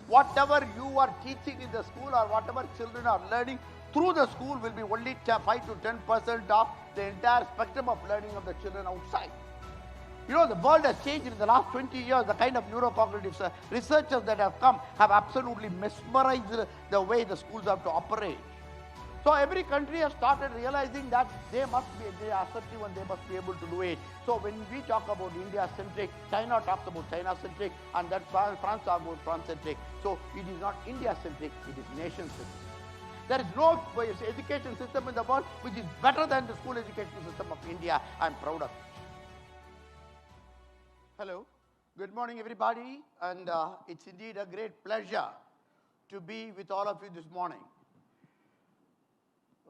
Whatever you are teaching in the school or whatever children are learning through the school will be only 5 to 10% of the entire spectrum of learning of the children outside. You know, the world has changed in the last 20 years. The kind of neurocognitive researchers that have come have absolutely mesmerized the way the schools have to operate. So every country has started realizing that they are assertive and they must be able to do it. So when we talk about India-centric, China talks about China-centric, and that France talks about France-centric. So it is not India-centric, it is nation-centric. There is no education system in the world which is better than the school education system of India. I am proud of it. Hello, good morning everybody, and it's indeed a great pleasure to be with all of you this morning.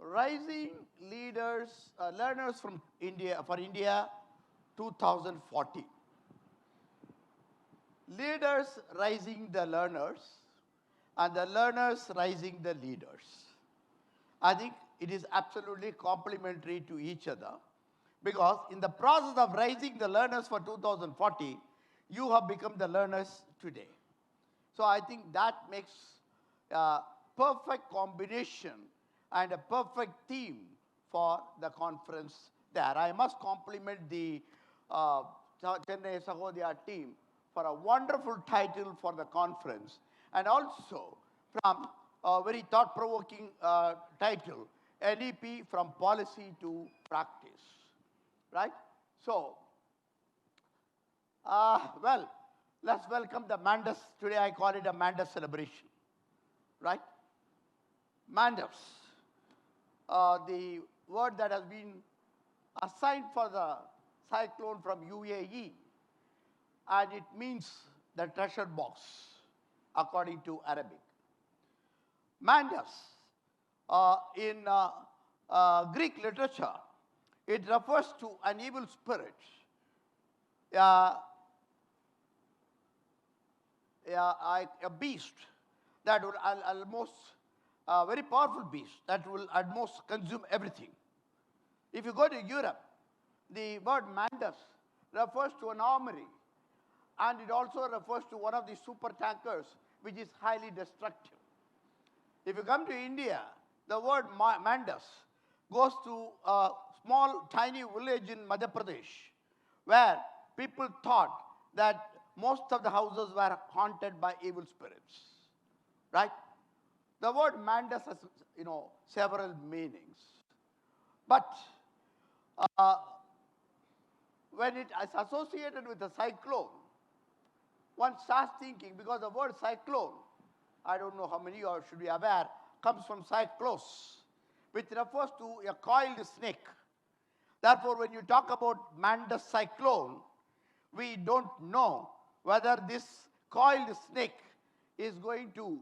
Rising leaders, learners from India, for India 2040. Leaders rising the learners and the learners rising the leaders. I think it is absolutely complementary to each other, because in the process of rising the learners for 2040, you have become the learners today. So I think that makes a perfect combination and a perfect theme for the conference there. I must compliment the Chennai Sahodaya team for a wonderful title for the conference, and also from a very thought-provoking title, NEP from policy to practice. Right? So, well, let's welcome the Mandas. Today I call it a Mandas celebration. Right? Mandas, the word that has been assigned for the cyclone from UAE, and it means the treasure box, according to Arabic. Mandas, in Greek literature, it refers to an evil spirit, a beast that would almost, a very powerful beast that will at most consume everything. If you go to Europe, the word Mandas refers to an armory, and it also refers to one of the super tankers which is highly destructive. If you come to India, the word Mandas goes to a small, tiny village in Madhya Pradesh, where people thought that most of the houses were haunted by evil spirits. Right? The word Mandas has, several meanings. But when it is associated with a cyclone, one starts thinking, because the word cyclone, I don't know how many of you should be aware, comes from cyclos, which refers to a coiled snake. Therefore, when you talk about Mandas cyclone, we don't know whether this coiled snake is going to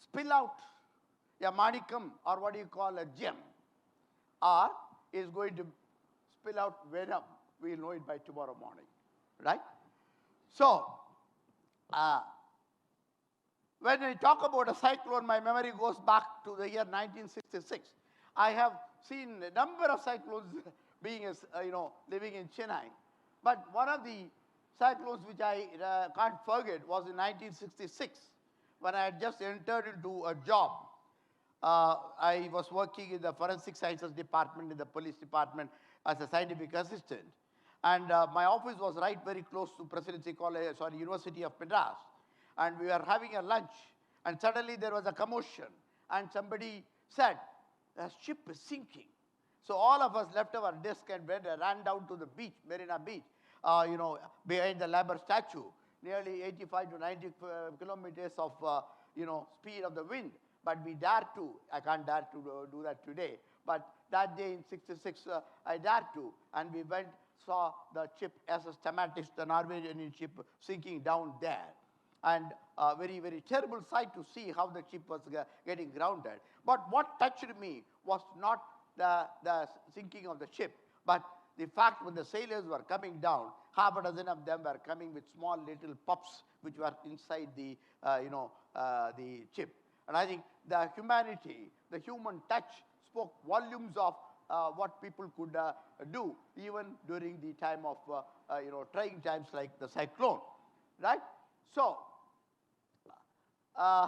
spill out a manikam, or what do you call a gem, or is going to spill out venom. We'll know it by tomorrow morning. Right? So, when I talk about a cyclone, my memory goes back to the year 1966. I have seen a number of cyclones being, living in Chennai. But one of the cyclones which I can't forget was in 1966, when I had just entered into a job. I was working in the forensic sciences department in the police department as a scientific assistant. And my office was right very close to University of Madras. And we were having a lunch, and suddenly there was a commotion, and somebody said, "A ship is sinking." So all of us left our desk and ran down to the beach, Marina Beach, behind the Labour statue, nearly 85 to 90 kilometers of, speed of the wind. But we dared to. I can't dare to do that today. But that day in 66, I dared to, and we went, saw the ship SS Stamatis, the Norwegian ship, sinking down there. And a very, very terrible sight to see how the ship was getting grounded. But what touched me was not the sinking of the ship, but the fact when the sailors were coming down, half a dozen of them were coming with small little pups which were inside the, the ship. And I think the humanity, the human touch spoke volumes of what people could do even during the time of, trying times like the cyclone. Right? So, Uh,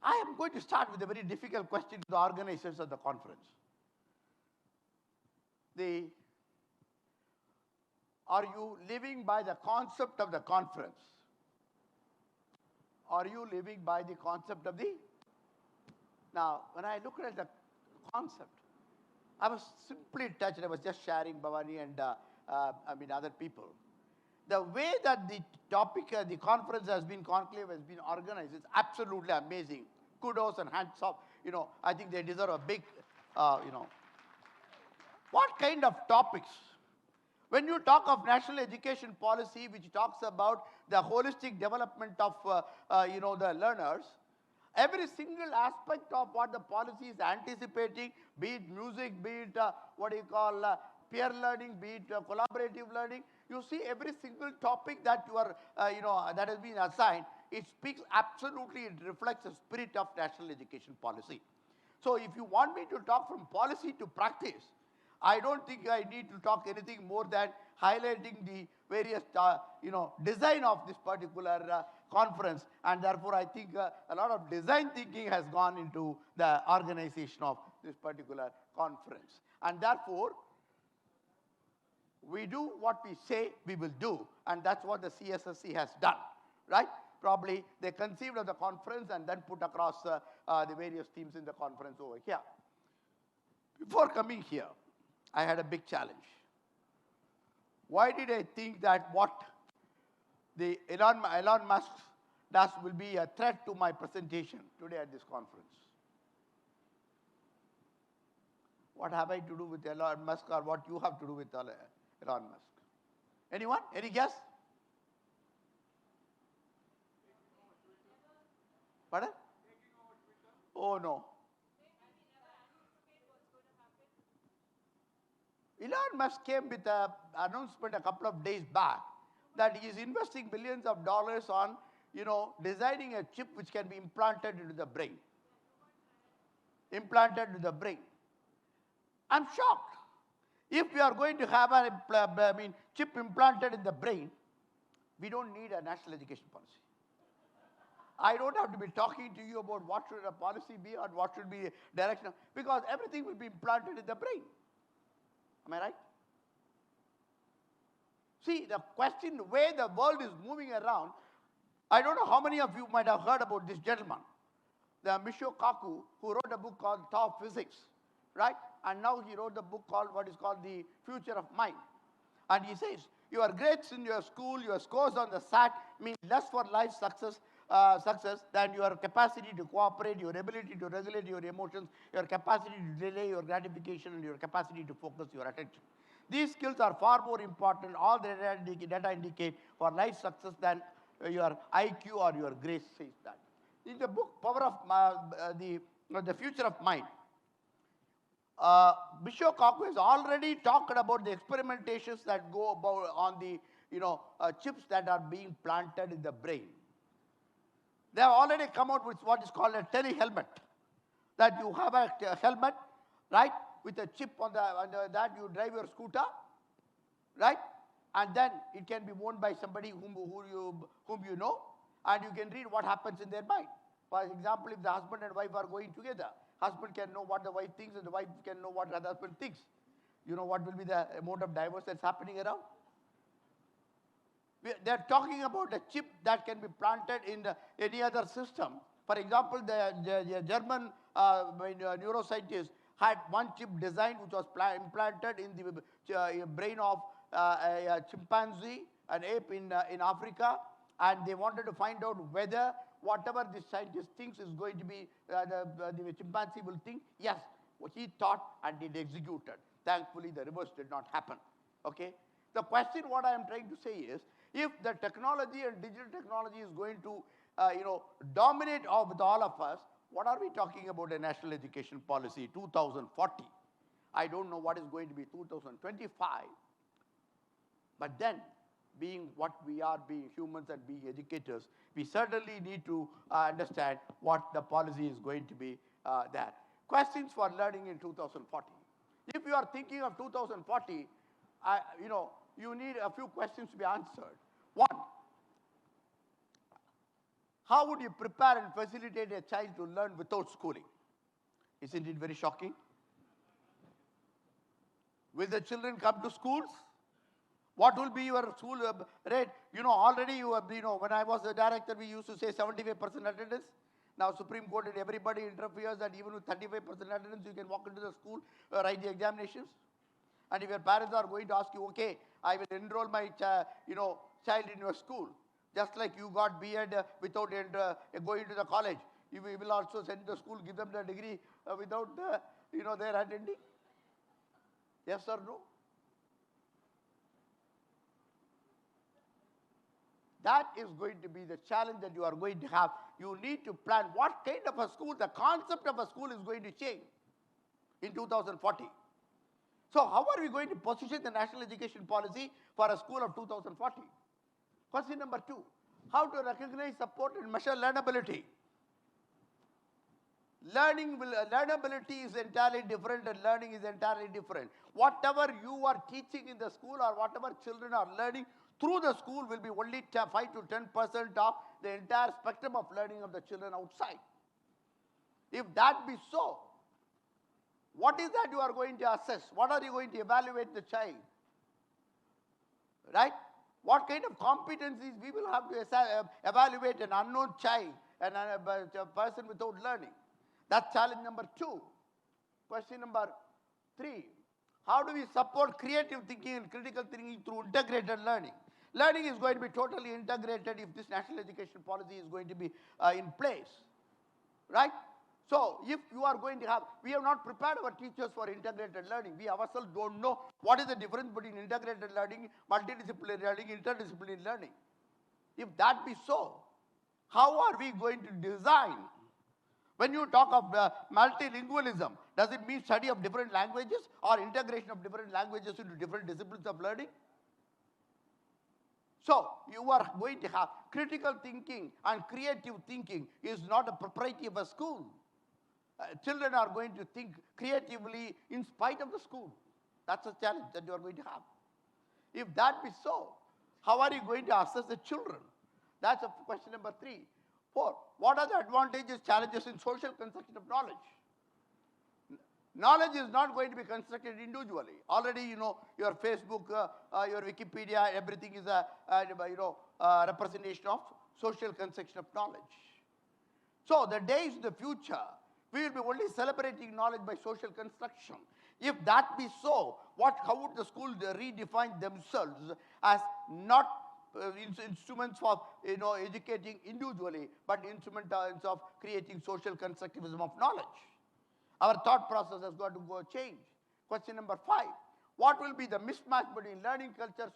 I am going to start with a very difficult question to the organizers of the conference. Are you living by the concept of the conference? Are you living by the concept of the... Now, when I look at the concept, I was simply touched. I was just sharing Bhavani and other people. The way that the topic, the conference has been, conclave has been organized is absolutely amazing. Kudos and hands off. I think they deserve a big, What kind of topics? When you talk of national education policy, which talks about the holistic development of, the learners, every single aspect of what the policy is anticipating, be it music, be it peer learning, be it collaborative learning, you see every single topic that you are, that has been assigned, it speaks absolutely, it reflects the spirit of national education policy. So if you want me to talk from policy to practice, I don't think I need to talk anything more than highlighting the various, design of this particular conference. And therefore, I think a lot of design thinking has gone into the organization of this particular conference. And therefore, we do what we say we will do. And that's what the CSSC has done, right? Probably they conceived of the conference and then put across the various themes in the conference over here. Before coming here, I had a big challenge. Why did I think that what the Elon Musk does will be a threat to my presentation today at this conference? What have I to do with Elon Musk, or what you have to do with Elon Musk? Anyone? Any guess? Pardon? Oh, no. Elon Musk came with an announcement a couple of days back that he is investing billions of dollars on, designing a chip which can be implanted into the brain. Implanted into the brain. I'm shocked. If we are going to have a chip implanted in the brain, we don't need a national education policy. I don't have to be talking to you about what should a policy be or what should be direction, because everything will be implanted in the brain. Am I right? See, the question, the way the world is moving around, I don't know how many of you might have heard about this gentleman, the Michio Kaku, who wrote a book called Law of Physics, right? And now he wrote the book called what is called The Future of Mind. And he says, your grades in your school, your scores on the SAT mean less for life success than your capacity to cooperate, your ability to regulate your emotions, your capacity to delay your gratification, and your capacity to focus your attention. These skills are far more important, all the data indicate, for life success than your IQ or your grades, says that. In the book, Power of the Future of Mind, Michio Kaku has already talked about the experimentations that go about on the chips that are being planted in the brain. They have already come out with what is called a tele-helmet. That you have a helmet, right, with a chip on that you drive your scooter, right, and then it can be worn by somebody whom you know, and you can read what happens in their mind. For example, if the husband and wife are going together, husband can know what the wife thinks, and the wife can know what the husband thinks. You know what will be the amount of divorce that's happening around? They're talking about a chip that can be planted in any other system. For example, the German neuroscientists had one chip designed which was implanted in the brain of a chimpanzee, an ape in Africa, and they wanted to find out whether whatever the scientist thinks is going to be, the chimpanzee will think, yes, what he thought and it executed. Thankfully, the reverse did not happen. Okay? The question what I am trying to say is, if the technology and digital technology is going to dominate with all of us, what are we talking about a national education policy 2040? I don't know what is going to be 2025. But then, being what we are, being humans and being educators, we certainly need to understand what the policy is going to be there. Questions for learning in 2040. If you are thinking of 2040, you need a few questions to be answered. One, How would you prepare and facilitate a child to learn without schooling? Isn't it very shocking? Will the children come to schools? What will be your school rate? You know, already you have, when I was the director, we used to say 75% attendance. Now Supreme Court and everybody interferes that even with 35% attendance, you can walk into the school, write the examinations. And if your parents are going to ask you, okay, I will enroll my child in your school, just like you got B.Ed without going to the college, you will also send the school, give them the degree without their attending. Yes or no? That is going to be the challenge that you are going to have. You need to plan what kind of a school, the concept of a school is going to change in 2040. So how are we going to position the national education policy for a school of 2040? Question number 2, how to recognize, support and measure learnability. Learnability is entirely different and learning is entirely different. Whatever you are teaching in the school or whatever children are learning through the school will be only 5 to 10% of the entire spectrum of learning of the children outside. If that be so, what is that you are going to assess? What are you going to evaluate the child? Right? What kind of competencies we will have to evaluate an unknown child and a person without learning? That's challenge number 2. Question number 3. How do we support creative thinking and critical thinking through integrated learning? Learning is going to be totally integrated if this national education policy is going to be in place. Right? So, if you are going to have, we have not prepared our teachers for integrated learning. We ourselves don't know what is the difference between integrated learning, multidisciplinary learning, interdisciplinary learning. If that be so, how are we going to design? When you talk of multilingualism, does it mean study of different languages or integration of different languages into different disciplines of learning? So, you are going to have critical thinking and creative thinking is not a propriety of a school. Children are going to think creatively in spite of the school. That's a challenge that you are going to have. If that be so, how are you going to assess the children? That's question number 3. 4. What are the advantages, challenges in social construction of knowledge? Knowledge is not going to be constructed individually. Already, your Facebook, your Wikipedia, everything is a representation of social construction of knowledge. So, the days in the future, we will be only celebrating knowledge by social construction. If that be so, how would the schools redefine themselves as not instruments for educating individually, but instruments of creating social constructivism of knowledge? Our thought process has got to go change. Question number 5. What will be the mismatch between learning culture,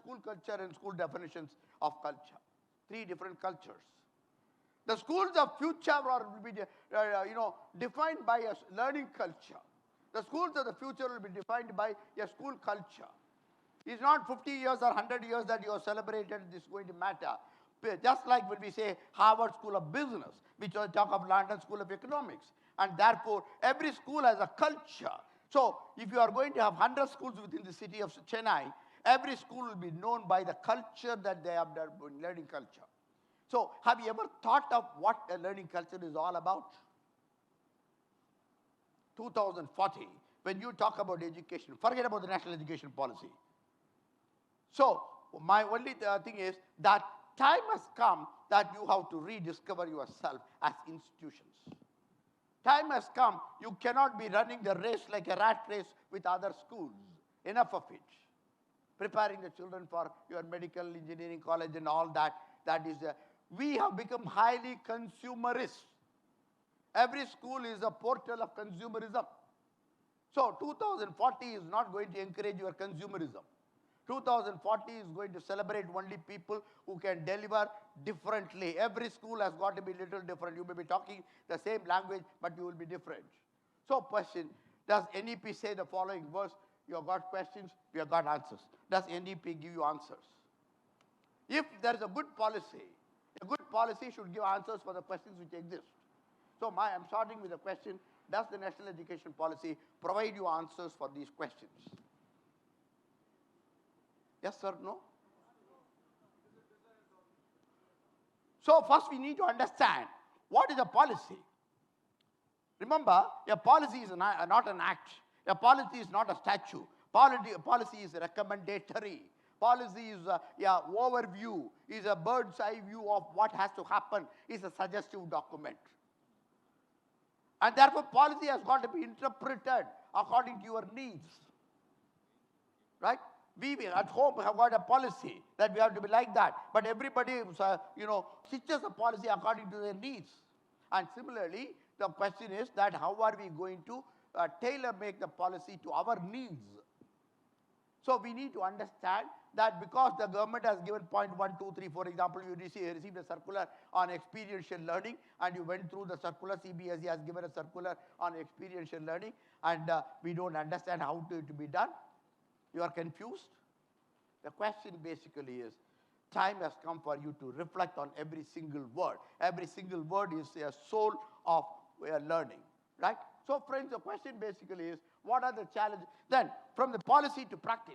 and school definitions of culture? 3 different cultures. The schools of future will be defined by a learning culture. The schools of the future will be defined by a school culture. It's not 50 years or 100 years that you are celebrated, this is going to matter. Just like when we say Harvard School of Business, which we talk of London School of Economics. And therefore, every school has a culture. So, if you are going to have 100 schools within the city of Chennai, every school will be known by the culture that they have done, learning culture. So, have you ever thought of what a learning culture is all about? 2040, when you talk about education, forget about the national education policy. So, my only thing is that time has come that you have to rediscover yourself as institutions. Time has come, you cannot be running the race like a rat race with other schools. Enough of it. Preparing the children for your medical engineering college and all that, we have become highly consumerist. Every school is a portal of consumerism. So 2040 is not going to encourage your consumerism. 2040 is going to celebrate only people who can deliver differently. Every school has got to be a little different. You may be talking the same language, but you will be different. So question, does NEP say the following verse? You have got questions, we have got answers. Does NEP give you answers? If there is a good policy should give answers for the questions which exist. So I'm starting with a question, does the national education policy provide you answers for these questions? Yes or no? So first we need to understand what is a policy. Remember, a policy is not an act. A policy is not a statute. Policy is recommendatory. Policy is a overview, is a bird's eye view of what has to happen, is a suggestive document. And therefore, policy has got to be interpreted according to your needs. Right? We at home have got a policy that we have to be like that. But everybody, stitches a policy according to their needs. And similarly, the question is that how are we going to tailor-make the policy to our needs? So we need to understand that because the government has given point 1, 2, 3, for example, you received a circular on experiential learning and you went through the circular, CBSE has given a circular on experiential learning and we don't understand how to be done. You are confused? The question basically is, time has come for you to reflect on every single word. Every single word is a soul of learning, right? So friends, the question basically is, what are the challenges? Then, from the policy to practice.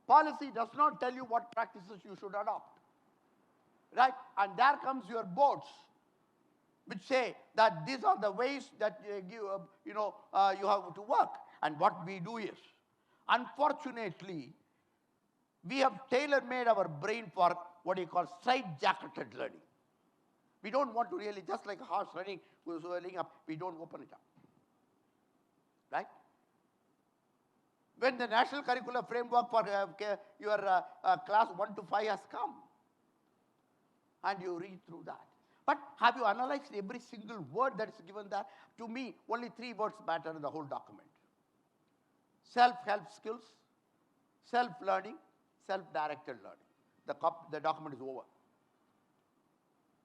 Policy does not tell you what practices you should adopt, right? And there comes your boards, which say that these are the ways that you have to work. And what we do is, unfortunately, we have tailor-made our brain for what you call straight-jacketed learning. We don't want to really, just like a horse running, swelling up, we don't open it up. Right? When the National Curricular Framework for your class 1 to 5 has come, and you read through that. But have you analyzed every single word that is given there? To me, only 3 words matter in the whole document. Self-help skills, self-learning, self-directed learning. The document is over.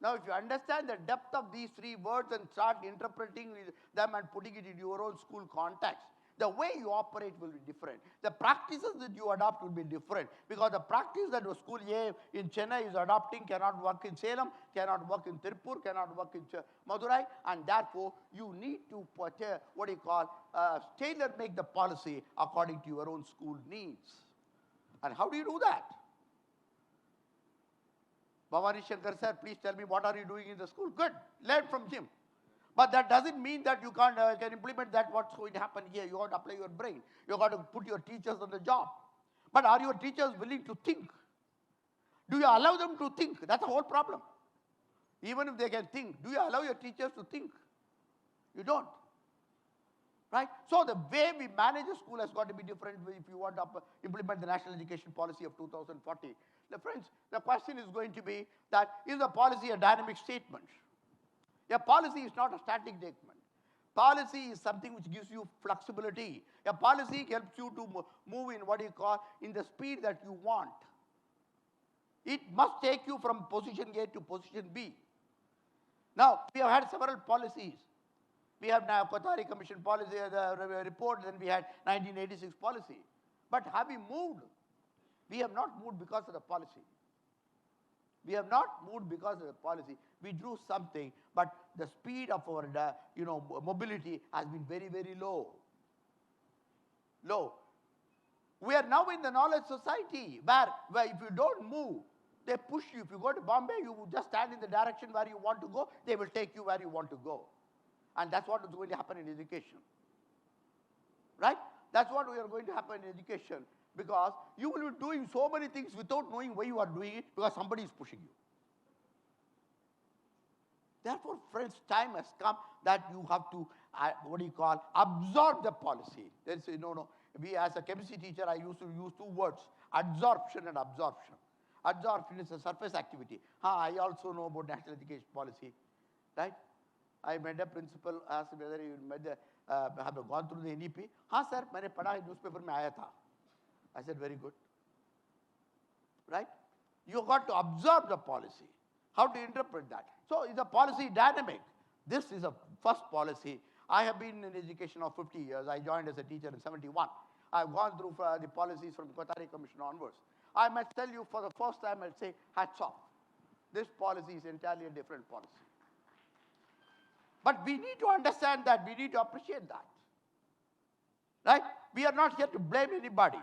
Now, if you understand the depth of these 3 words and start interpreting them and putting it in your own school context, the way you operate will be different. The practices that you adopt will be different because the practice that the school A in Chennai is adopting cannot work in Salem, cannot work in Tirupur, cannot work in Madurai, and therefore you need to put tailor-make the policy according to your own school needs. And how do you do that? Bhavanishankar sir, please tell me what are you doing in the school? Good, learn from him. But that doesn't mean that you can implement that what's going to happen here. You have to apply your brain. You got to put your teachers on the job. But are your teachers willing to think? Do you allow them to think? That's the whole problem. Even if they can think, do you allow your teachers to think? You don't. Right? So the way we manage a school has got to be different if you want to implement the National Education Policy of 2040. Friends, the question is going to be that, is the policy a dynamic statement? A policy is not a static statement. Policy is something which gives you flexibility. A policy helps you to move in in the speed that you want. It must take you from position A to position B. Now, we have had several policies. We have now Kothari Commission policy, the report, then we had 1986 policy. But have we moved? We have not moved because of the policy. We have not moved because of the policy. We drew something, but the speed of our mobility has been very, very low. Low. We are now in the knowledge society where if you don't move, they push you. If you go to Bombay, you just stand in the direction where you want to go. They will take you where you want to go. And that's what is going to happen in education. Right? That's what we are going to happen in education. Because you will be doing so many things without knowing why you are doing it because somebody is pushing you. Therefore, friends, time has come that you have to, absorb the policy. We, as a chemistry teacher, I used to use 2 words, adsorption and absorption. Adsorption is a surface activity. I also know about national education policy, right? I met a principal, asked whether he have gone through the NEP. Sir, I read in newspaper. I said, very good. Right? You got to absorb the policy. How to interpret that? So, is the policy dynamic? This is a first policy. I have been in education for 50 years. I joined as a teacher in 71. I've gone through the policies from Kothari Commission onwards. I must tell you, for the first time, I'll say, hats off. This policy is entirely a different policy. But we need to understand that. We need to appreciate that. Right? We are not here to blame anybody.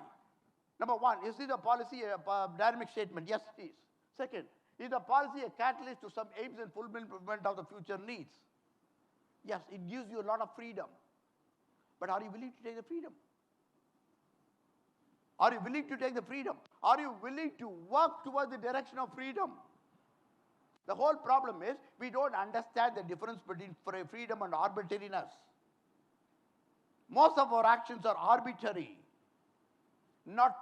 Number 1, is this a policy, a dynamic statement? Yes, it is. Second, Is the policy a catalyst to some aims and fulfillment of the future needs? Yes, it gives you a lot of freedom. But are you willing to take the freedom? Are you willing to take the freedom? Are you willing to work towards the direction of freedom? The whole problem is we don't understand the difference between freedom and arbitrariness. Most of our actions are arbitrary. Not,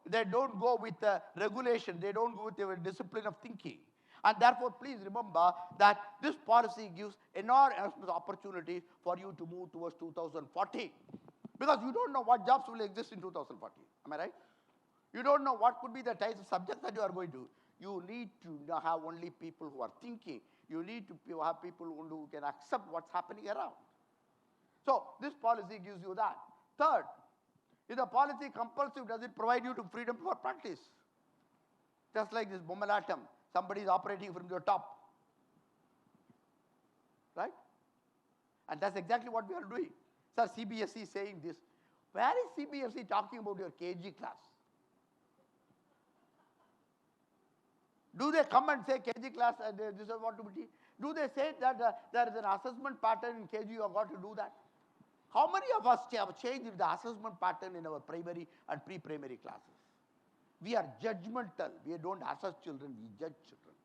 they don't go with the regulation. They don't go with the discipline of thinking. And therefore, please remember that this policy gives enormous opportunities for you to move towards 2040. Because you don't know what jobs will exist in 2040. Am I right? You don't know what could be the types of subjects that you are going to. You need to have only people who are thinking. You need to have people who can accept what's happening around. So this policy gives you that. Third, is the policy compulsive? Does it provide you to freedom for practice? Just like this bomulatum, somebody is operating from the top. Right? And that's exactly what we are doing. Sir, CBSE is saying this. Where is CBSE talking about your KG class? Do they come and say KG class, this is what to be teach? Do they say that there is an assessment pattern in KG, you have got to do that? How many of us have changed the assessment pattern in our primary and pre-primary classes? We are judgmental. We don't assess children, we judge children.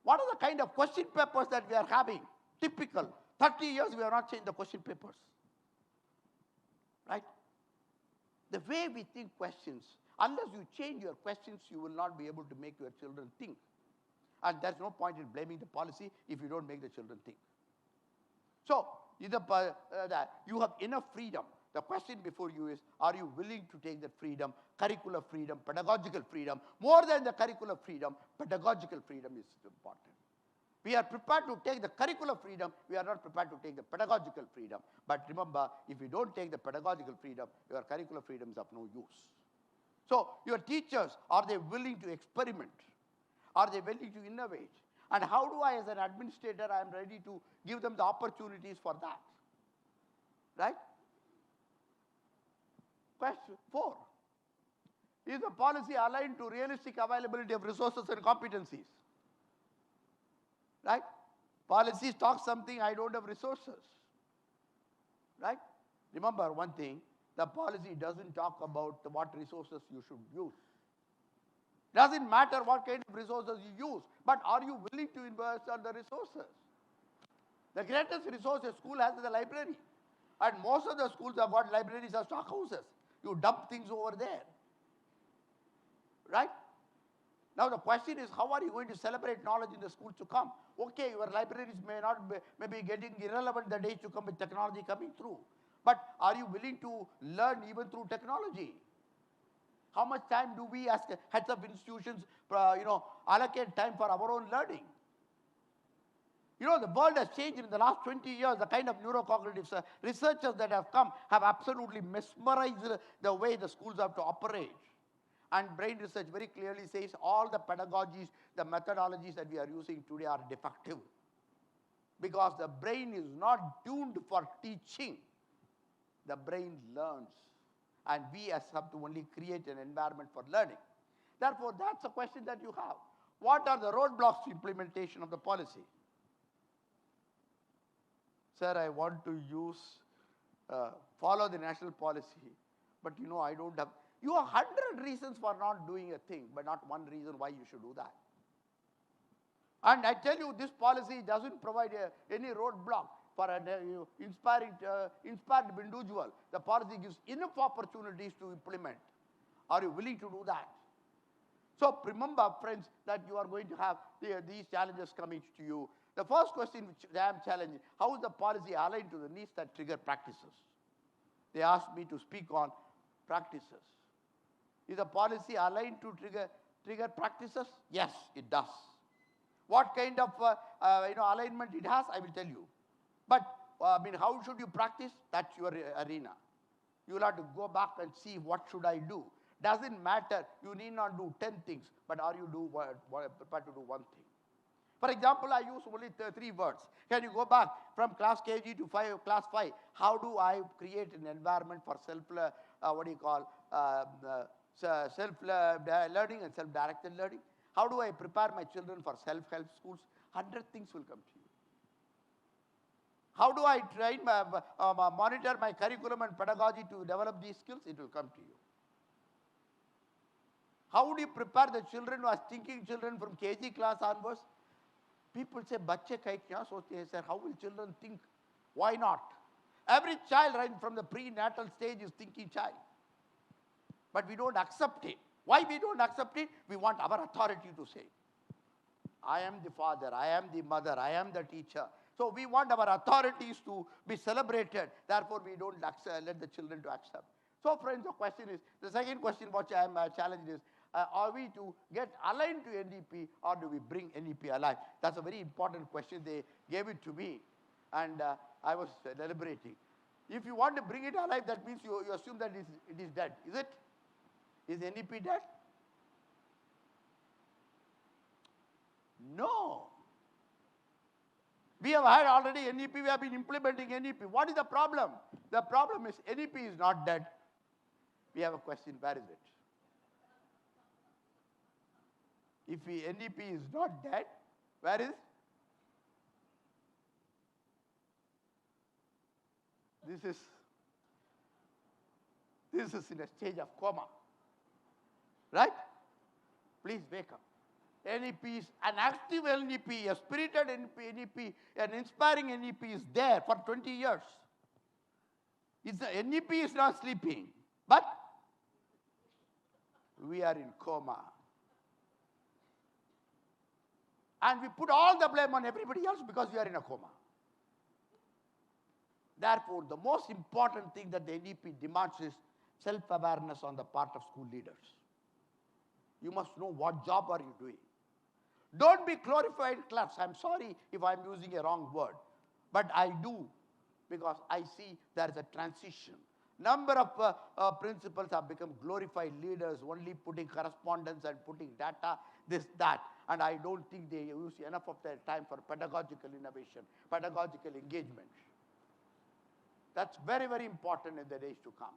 What are the kind of question papers that we are having? Typical. 30 years we have not changed the question papers. Right? The way we think questions, unless you change your questions, you will not be able to make your children think. And there's no point in blaming the policy if you don't make the children think. So, you have enough freedom. The question before you is, are you willing to take that freedom, curricular freedom, pedagogical freedom? More than the curricular freedom, pedagogical freedom is important. We are prepared to take the curricular freedom, we are not prepared to take the pedagogical freedom. But remember, if you don't take the pedagogical freedom, your curricular freedom is of no use. So, your teachers, are they willing to experiment? Are they willing to innovate? And how do I, as an administrator, I am ready to give them the opportunities for that? Right? Question 4. Is the policy aligned to realistic availability of resources and competencies? Right? Policies talk something, I don't have resources. Right? Remember one thing, the policy doesn't talk about what resources you should use. Doesn't matter what kind of resources you use, but are you willing to invest on the resources? The greatest resource a school has is the library. And most of the schools have got libraries as stock houses. You dump things over there. Right? Now the question is, how are you going to celebrate knowledge in the schools to come? Okay, your libraries may be getting irrelevant the days to come with technology coming through. But are you willing to learn even through technology? How much time do we as heads of institutions, allocate time for our own learning? The world has changed in the last 20 years. The kind of neurocognitive researchers that have come have absolutely mesmerized the way the schools have to operate. And brain research very clearly says all the pedagogies, the methodologies that we are using today are defective. Because the brain is not tuned for teaching. The brain learns. And we as have to only create an environment for learning. Therefore, that's a question that you have. What are the roadblocks to implementation of the policy? Sir, I want to follow the national policy, but I don't have. You have 100 reasons for not doing a thing, but not one reason why you should do that. And I tell you, this policy doesn't provide any roadblock for an inspired individual. The policy gives enough opportunities to implement. Are you willing to do that? So remember, friends, that you are going to have these challenges coming to you. The first question which I am challenging, how is the policy aligned to the needs that trigger practices? They asked me to speak on practices. Is the policy aligned to trigger practices? Yes, it does. What kind of alignment it has, I will tell you. But how should you practice? That's your arena. You will have to go back and see what should I do. Doesn't matter. You need not do 10 things, but are you prepared to do one thing? For example, I use only 3 words. Can you go back from class KG to class 5? How do I create an environment for self-learning and self-directed learning? How do I prepare my children for self-help schools? 100 things will come to you. How do I monitor my curriculum and pedagogy to develop these skills? It will come to you. How would you prepare the children who are thinking children from KG class onwards? People say, "Bacche kai kya sochte hai, sir?" How will children think? Why not? Every child right from the prenatal stage is thinking child. But we don't accept it. Why we don't accept it? We want our authority to say. I am the father, I am the mother, I am the teacher. So we want our authorities to be celebrated. Therefore, we don't let the children to accept. So friends, the second question which I am challenged is, are we to get aligned to NEP or do we bring NEP alive? That's a very important question. They gave it to me and I was deliberating. If you want to bring it alive, that means you assume that it is dead. Is it? Is NEP dead? No. We have had already NEP, we have been implementing NEP. What is the problem? The problem is NEP is not dead. We have a question, where is it? If NEP is not dead, where is? This is in a stage of coma. Right? Please wake up. NEP is an active NEP, a spirited NEP, an inspiring NEP is there for 20 years. The NEP is not sleeping, but we are in coma. And we put all the blame on everybody else because we are in a coma. Therefore, the most important thing that the NEP demands is self-awareness on the part of school leaders. You must know what job are you doing. Don't be glorified clerks. I'm sorry if I'm using a wrong word. But I do, because I see there is a transition. Number of principals have become glorified leaders, only putting correspondence and putting data, this, that. And I don't think they use enough of their time for pedagogical innovation, pedagogical engagement. That's very, very important in the days to come.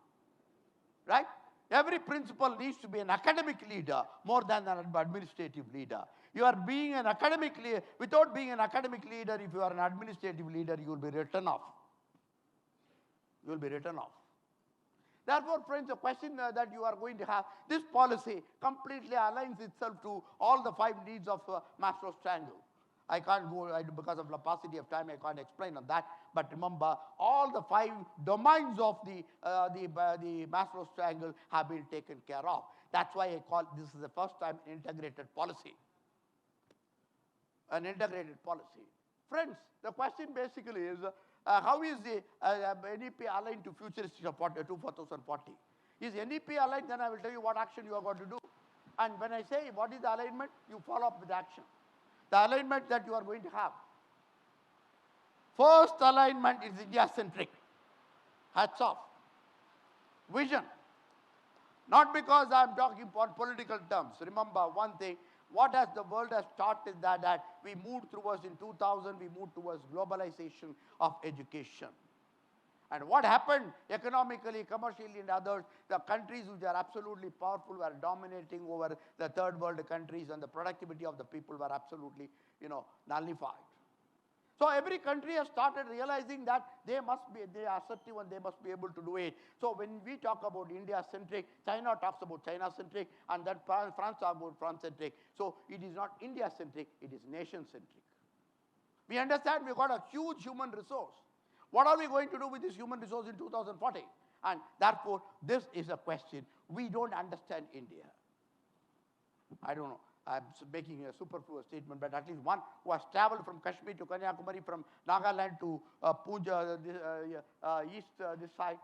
Right? Every principal needs to be an academic leader more than an administrative leader. You are being an academic leader. Without being an academic leader, if you are an administrative leader, you will be written off. You will be written off. Therefore, friends, the question that you are going to have, this policy completely aligns itself to all the 5 needs of Maslow's triangle. I can't go, because of the paucity of time, I can't explain on that. But remember, all the 5 domains of the Maslow's triangle have been taken care of. That's why I call this is the first time integrated policy. An integrated policy. Friends, the question basically is, how is the NEP aligned to futuristic of 2040? Is NEP aligned? Then I will tell you what action you are going to do. And when I say what is the alignment, you follow up with action. The alignment that you are going to have. First alignment is India-centric. Hats off. Vision. Not because I am talking on political terms. Remember one thing, what has the world has taught is that we moved towards, in 2000, we moved towards globalization of education. And what happened economically, commercially, and others, the countries which are absolutely powerful were dominating over the third world countries, and the productivity of the people were absolutely, nullified. So every country has started realizing that they are assertive and they must be able to do it. So when we talk about India-centric, China talks about China-centric, and then France talks about France-centric. So it is not India-centric, it is nation-centric. We understand we've got a huge human resource. What are we going to do with this human resource in 2040? And therefore, this is a question. We don't understand India. I don't know. I'm making a superfluous statement, but at least one who has traveled from Kashmir to Kanyakumari, from Nagaland to Puja, this side,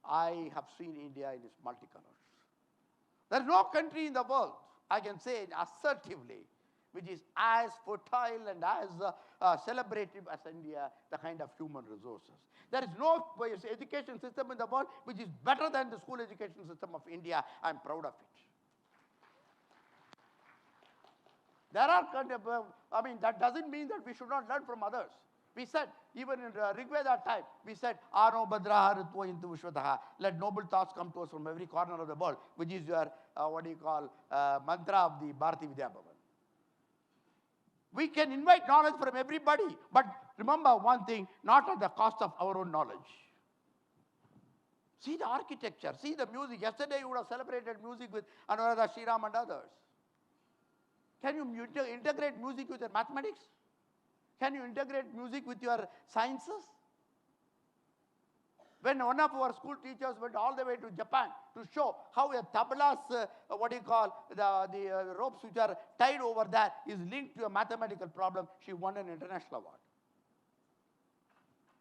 I have seen India in its multicolors. There is no country in the world, I can say assertively, which is as fertile and as celebrative as India, the kind of human resources. There is no education system in the world which is better than the school education system of India. I'm proud of it. There are that doesn't mean that we should not learn from others. We said, even in Rigveda time, we said, Ano Badraha Ritva Intu Vishwataha. Let noble thoughts come to us from every corner of the world, which is your mantra of the Bharati Vidya Bhavan. We can invite knowledge from everybody, but remember one thing, not at the cost of our own knowledge. See the architecture, see the music. Yesterday you would have celebrated music with Anuradha Sriram and others. Can you integrate music with your mathematics? Can you integrate music with your sciences? When one of our school teachers went all the way to Japan to show how a tabla's, the ropes which are tied over that is linked to a mathematical problem, she won an international award.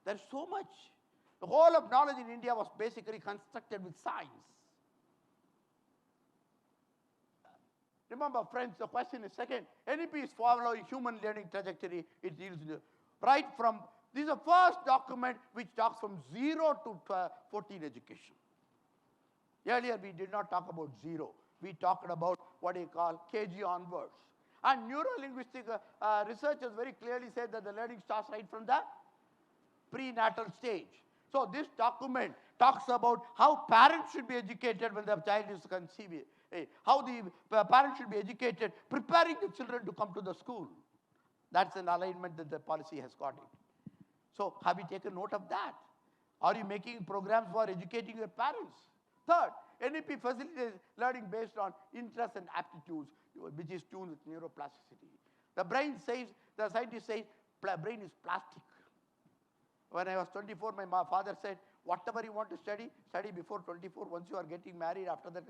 There's so much. The whole of knowledge in India was basically constructed with science. Remember, friends, the question is second. NEP is following human learning trajectory. It deals right from, this is the first document which talks from 0 to 14 education. Earlier, we did not talk about 0. We talked about what you call KG onwards. And neuro-linguistic researchers very clearly said that the learning starts right from the prenatal stage. So this document talks about how parents should be educated when the child is conceived, how the parents should be educated, preparing the children to come to the school. That's an alignment that the policy has got it. So have you taken note of that? Are you making programs for educating your parents? Third, NEP facilitates learning based on interests and aptitudes, which is tuned with neuroplasticity. The brain says, the scientist says, brain is plastic. When I was 24, my father said, whatever you want to study, study before 24. Once you are getting married, after that,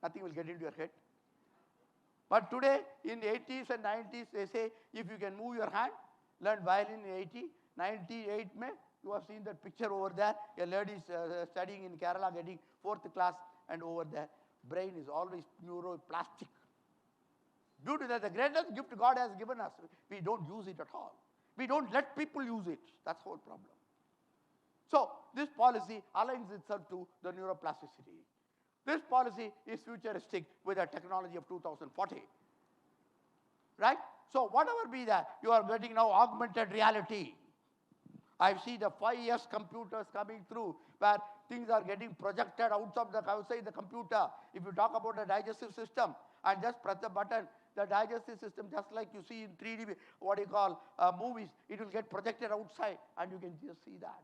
nothing will get into your head. But today, in the 80s and 90s, they say, if you can move your hand, learn violin in 80, 98 May, you have seen that picture over there. A lady is studying in Kerala, getting 4th class, and over there, brain is always neuroplastic. Due to that, the greatest gift God has given us, we don't use it at all. We don't let people use it. That's the whole problem. So this policy aligns itself to the neuroplasticity. This policy is futuristic with the technology of 2040. Right? So whatever be that, you are getting now augmented reality. I see the 5S computers coming through where things are getting projected outside the computer. If you talk about a digestive system and just press the button, the digestive system, just like you see in 3D, movies, it will get projected outside and you can just see that.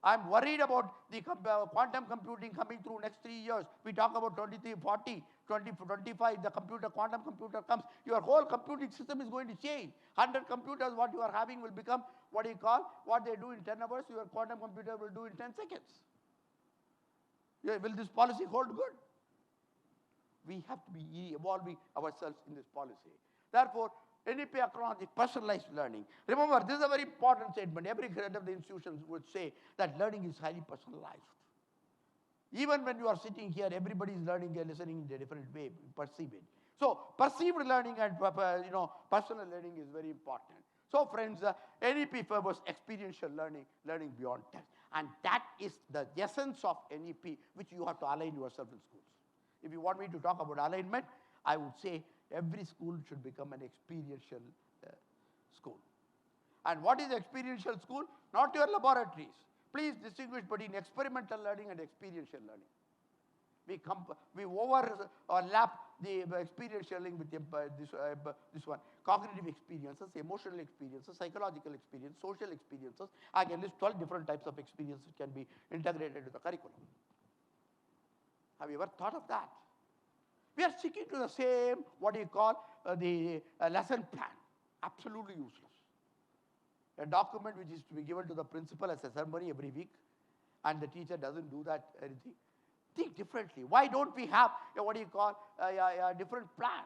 I'm worried about the quantum computing coming through next 3 years. We talk about 2040, 2025, the quantum computer comes. Your whole computing system is going to change. 100 computers, what you are having will become, what they do in 10 hours, your quantum computer will do in 10 seconds. Will this policy hold good? We have to be evolving ourselves in this policy. Therefore, NEP acknowledges personalized learning. Remember, this is a very important statement. Every head of the institutions would say that learning is highly personalized. Even when you are sitting here, everybody is learning and listening in a different way, perceive it. So, perceived learning and personal learning is very important. So, friends, NEP favors experiential learning, learning beyond test. And that is the essence of NEP, which you have to align yourself in schools. If you want me to talk about alignment, I would say every school should become an experiential school. And what is experiential school? Not your laboratories. Please distinguish between experimental learning and experiential learning. We overlap the experiential learning with this one. Cognitive experiences, emotional experiences, psychological experiences, social experiences. I can list 12 different types of experiences which can be integrated into the curriculum. Have you ever thought of that? We are sticking to the same, the lesson plan. Absolutely useless. A document which is to be given to the principal as a ceremony every week, and the teacher doesn't do that anything. Think differently. Why don't we have a different plan?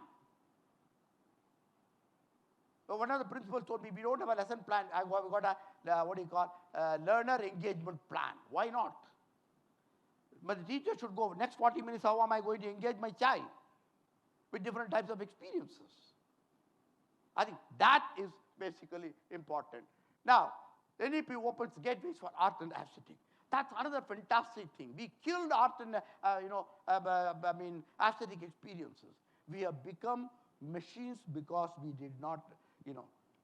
So one of the principals told me, we don't have a lesson plan. I've got a learner engagement plan. Why not? But the teacher should go, next 40 minutes, how am I going to engage my child with different types of experiences? I think that is basically important. Now, NEP opens gateways for art and aesthetic. That's another fantastic thing. We killed art and, aesthetic experiences. We have become machines because we did not,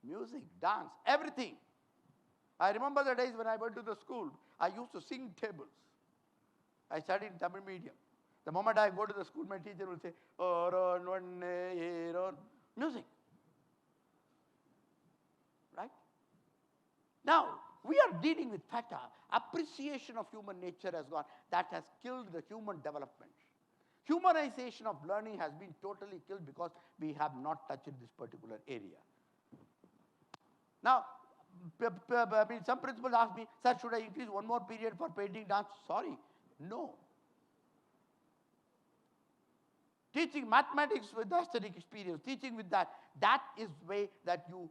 music, dance, everything. I remember the days when I went to the school, I used to sing tables. I studied in Tamil medium. The moment I go to the school, my teacher will say, music. Right? Now, we are dealing with fata. Appreciation of human nature has gone. That has killed the human development. Humanization of learning has been totally killed because we have not touched this particular area. Now, some principals ask me, sir, should I increase one more period for painting, dance? Sorry, no. Teaching mathematics with aesthetic experience, teaching with that is way that you,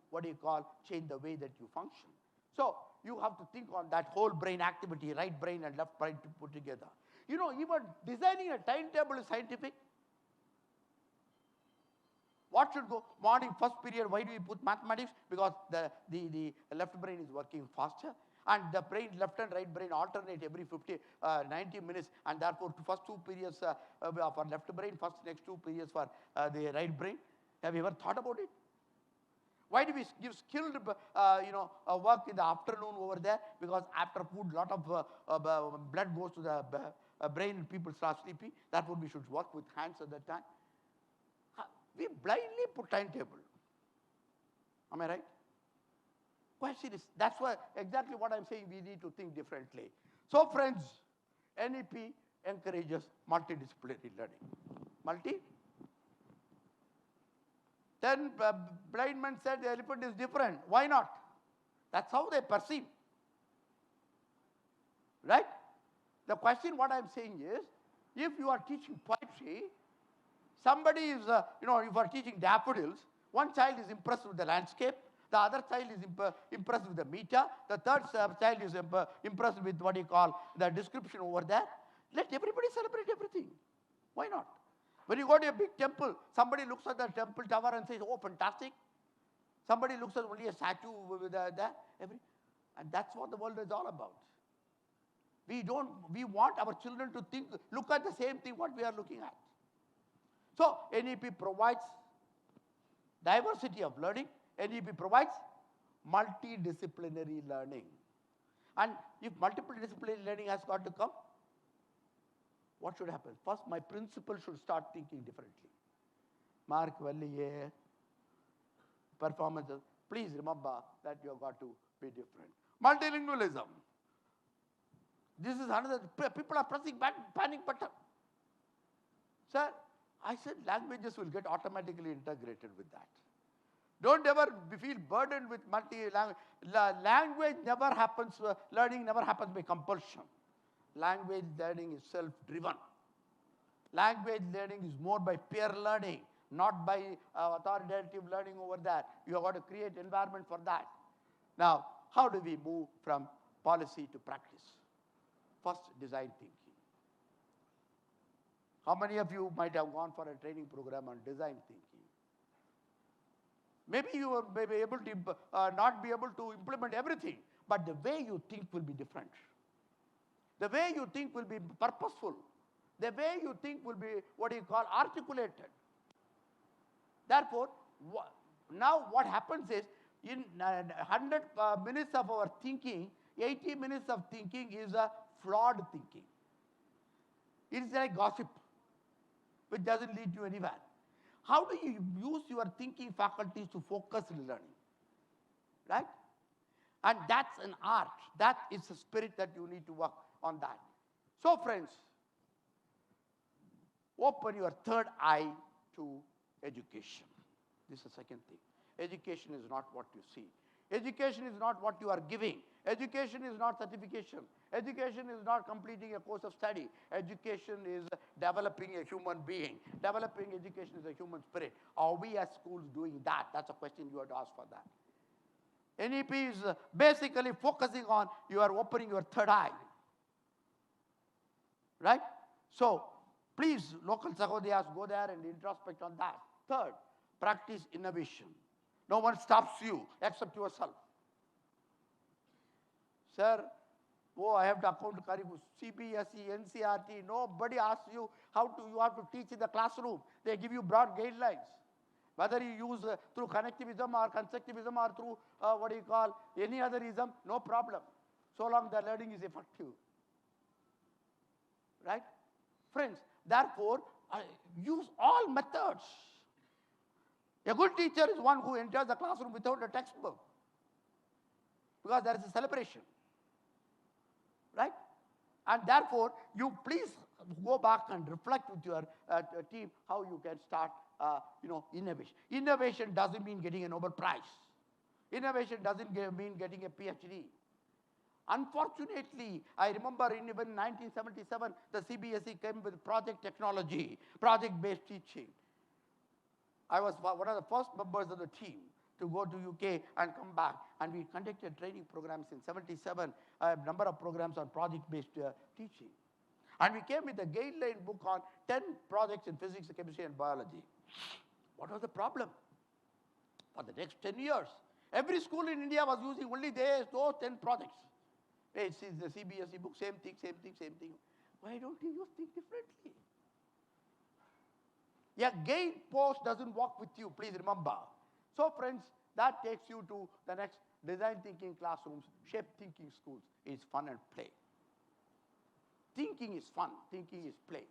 change the way that you function. So, you have to think on that whole brain activity, right brain and left brain to put together. You know, even designing a timetable is scientific. What should go? Morning, first period, why do we put mathematics? Because the left brain is working faster. And the brain, left and right brain alternate every 90 minutes. And therefore, first 2 periods for left brain, next 2 periods for the right brain. Have you ever thought about it? Why do we give skilled, work in the afternoon over there? Because after food, lot of blood goes to the brain and people start sleepy. Therefore, we should work with hands at that time. We blindly put timetable. Am I right? Question is, that's why exactly what I'm saying, we need to think differently. So friends, NEP encourages multidisciplinary learning. Then blind man said the elephant is different. Why not? That's how they perceive. Right? The question what I'm saying is, if you are teaching poetry, somebody is, if you are teaching daffodils, one child is impressed with the landscape, the other child is impressed with the meter, the third child is impressed with the description over there. Let everybody celebrate everything. Why not? When you go to a big temple, somebody looks at the temple tower and says, oh, fantastic. Somebody looks at only a statue with and that's what the world is all about. We want our children to look at the same thing what we are looking at. So, NEP provides diversity of learning. NEP provides multidisciplinary learning. And if multiple disciplinary learning has got to come, what should happen? First, my principal should start thinking differently. Mark Vallier, performances. Please remember that you have got to be different. Multilingualism. This is another, people are pressing panic button. Sir, I said languages will get automatically integrated with that. Don't ever feel burdened with multi-language. Language never happens, learning never happens by compulsion. Language learning is self-driven. Language learning is more by peer learning, not by authoritative learning over there. You have got to create environment for that. Now, how do we move from policy to practice? First, design thinking. How many of you might have gone for a training program on design thinking? Maybe you may be able to not be able to implement everything, but the way you think will be different. The way you think will be purposeful. The way you think will be articulated. Therefore, now what happens is, in 100 minutes of our thinking, 80 minutes of thinking is a flawed thinking. It is like gossip, which doesn't lead you anywhere. How do you use your thinking faculties to focus in learning? Right? And that's an art. That is the spirit that you need to work on that. So friends, open your third eye to education. This is the second thing. Education is not what you see. Education is not what you are giving. Education is not certification. Education is not completing a course of study. Education is developing a human being. Developing education is a human spirit. Are we as schools doing that? That's a question you have to ask for that. NEP is basically focusing on you are opening your third eye. Right? So, please, local sahodiyas, go there and introspect on that. Third, practice innovation. No one stops you except yourself. Sir, I have to account CBSE, NCRT. Nobody asks you you have to teach in the classroom. They give you broad guidelines. Whether you use through connectivism or constructivism or through any other ism, no problem. So long the learning is effective. Right? Friends, therefore, use all methods. A good teacher is one who enters the classroom without a textbook, because there is a celebration, right? And therefore, you please go back and reflect with your team how you can start, innovation. Innovation doesn't mean getting a Nobel Prize. Innovation doesn't mean getting a PhD. Unfortunately, I remember in even 1977, the CBSE came with project technology, project-based teaching. I was one of the first members of the team to go to UK and come back, and we conducted training programs in 77, a number of programs on project-based teaching. And we came with a guideline book on 10 projects in physics, chemistry, and biology. What was the problem? For the next 10 years, every school in India was using only those 10 projects. It's the CBSE book, same thing, same thing, same thing. Why don't you think differently? A gain post doesn't work with you, please remember. So friends, that takes you to the next design thinking classrooms, shape thinking schools. It's fun and play. Thinking is fun, thinking is play.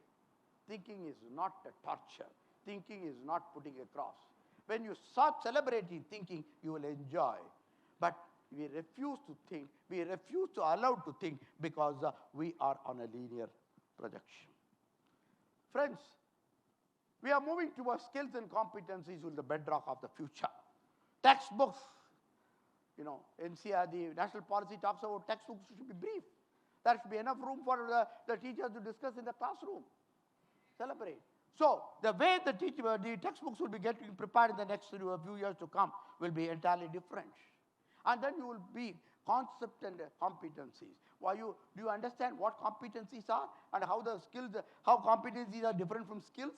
Thinking is not a torture. Thinking is not putting across. When you start celebrating thinking, you will enjoy. But we refuse to think, we refuse to allow to think because we are on a linear projection. Friends, we are moving towards skills and competencies with the bedrock of the future. Textbooks, NCR, the national policy talks about textbooks should be brief. There should be enough room for the teachers to discuss in the classroom. Celebrate. So the way the textbooks will be getting prepared in the next few years to come will be entirely different. And then you will be concept and competencies. Do you understand what competencies are and how competencies are different from skills?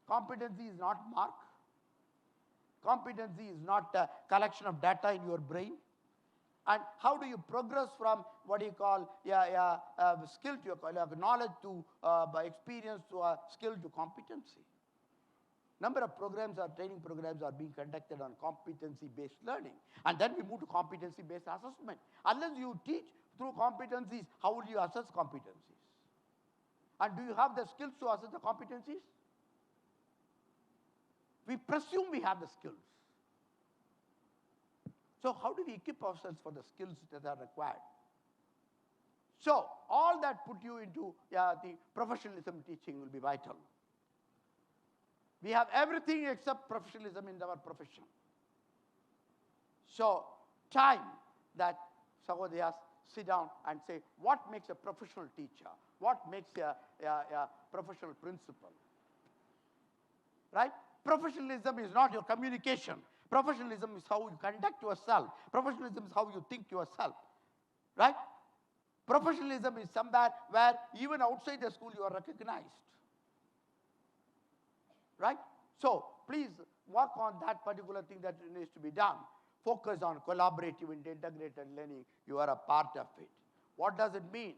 Competency is not mark. Competency is not a collection of data in your brain. And how do you progress from what you call skill to knowledge to by experience to a skill to competency? Number of programs or training programs are being conducted on competency-based learning. And then we move to competency-based assessment. Unless you teach through competencies, how will you assess competencies? And do you have the skills to assess the competencies? We presume we have the skills. So how do we equip ourselves for the skills that are required? So all that put you into the professionalism teaching will be vital. We have everything except professionalism in our profession. So time that Sahodayas sit down and say, what makes a professional teacher? What makes a professional principal? Right? Professionalism is not your communication. Professionalism is how you conduct yourself. Professionalism is how you think yourself. Right? Professionalism is somewhere where even outside the school you are recognized. Right? So please work on that particular thing that needs to be done. Focus on collaborative and integrated learning. You are a part of it. What does it mean?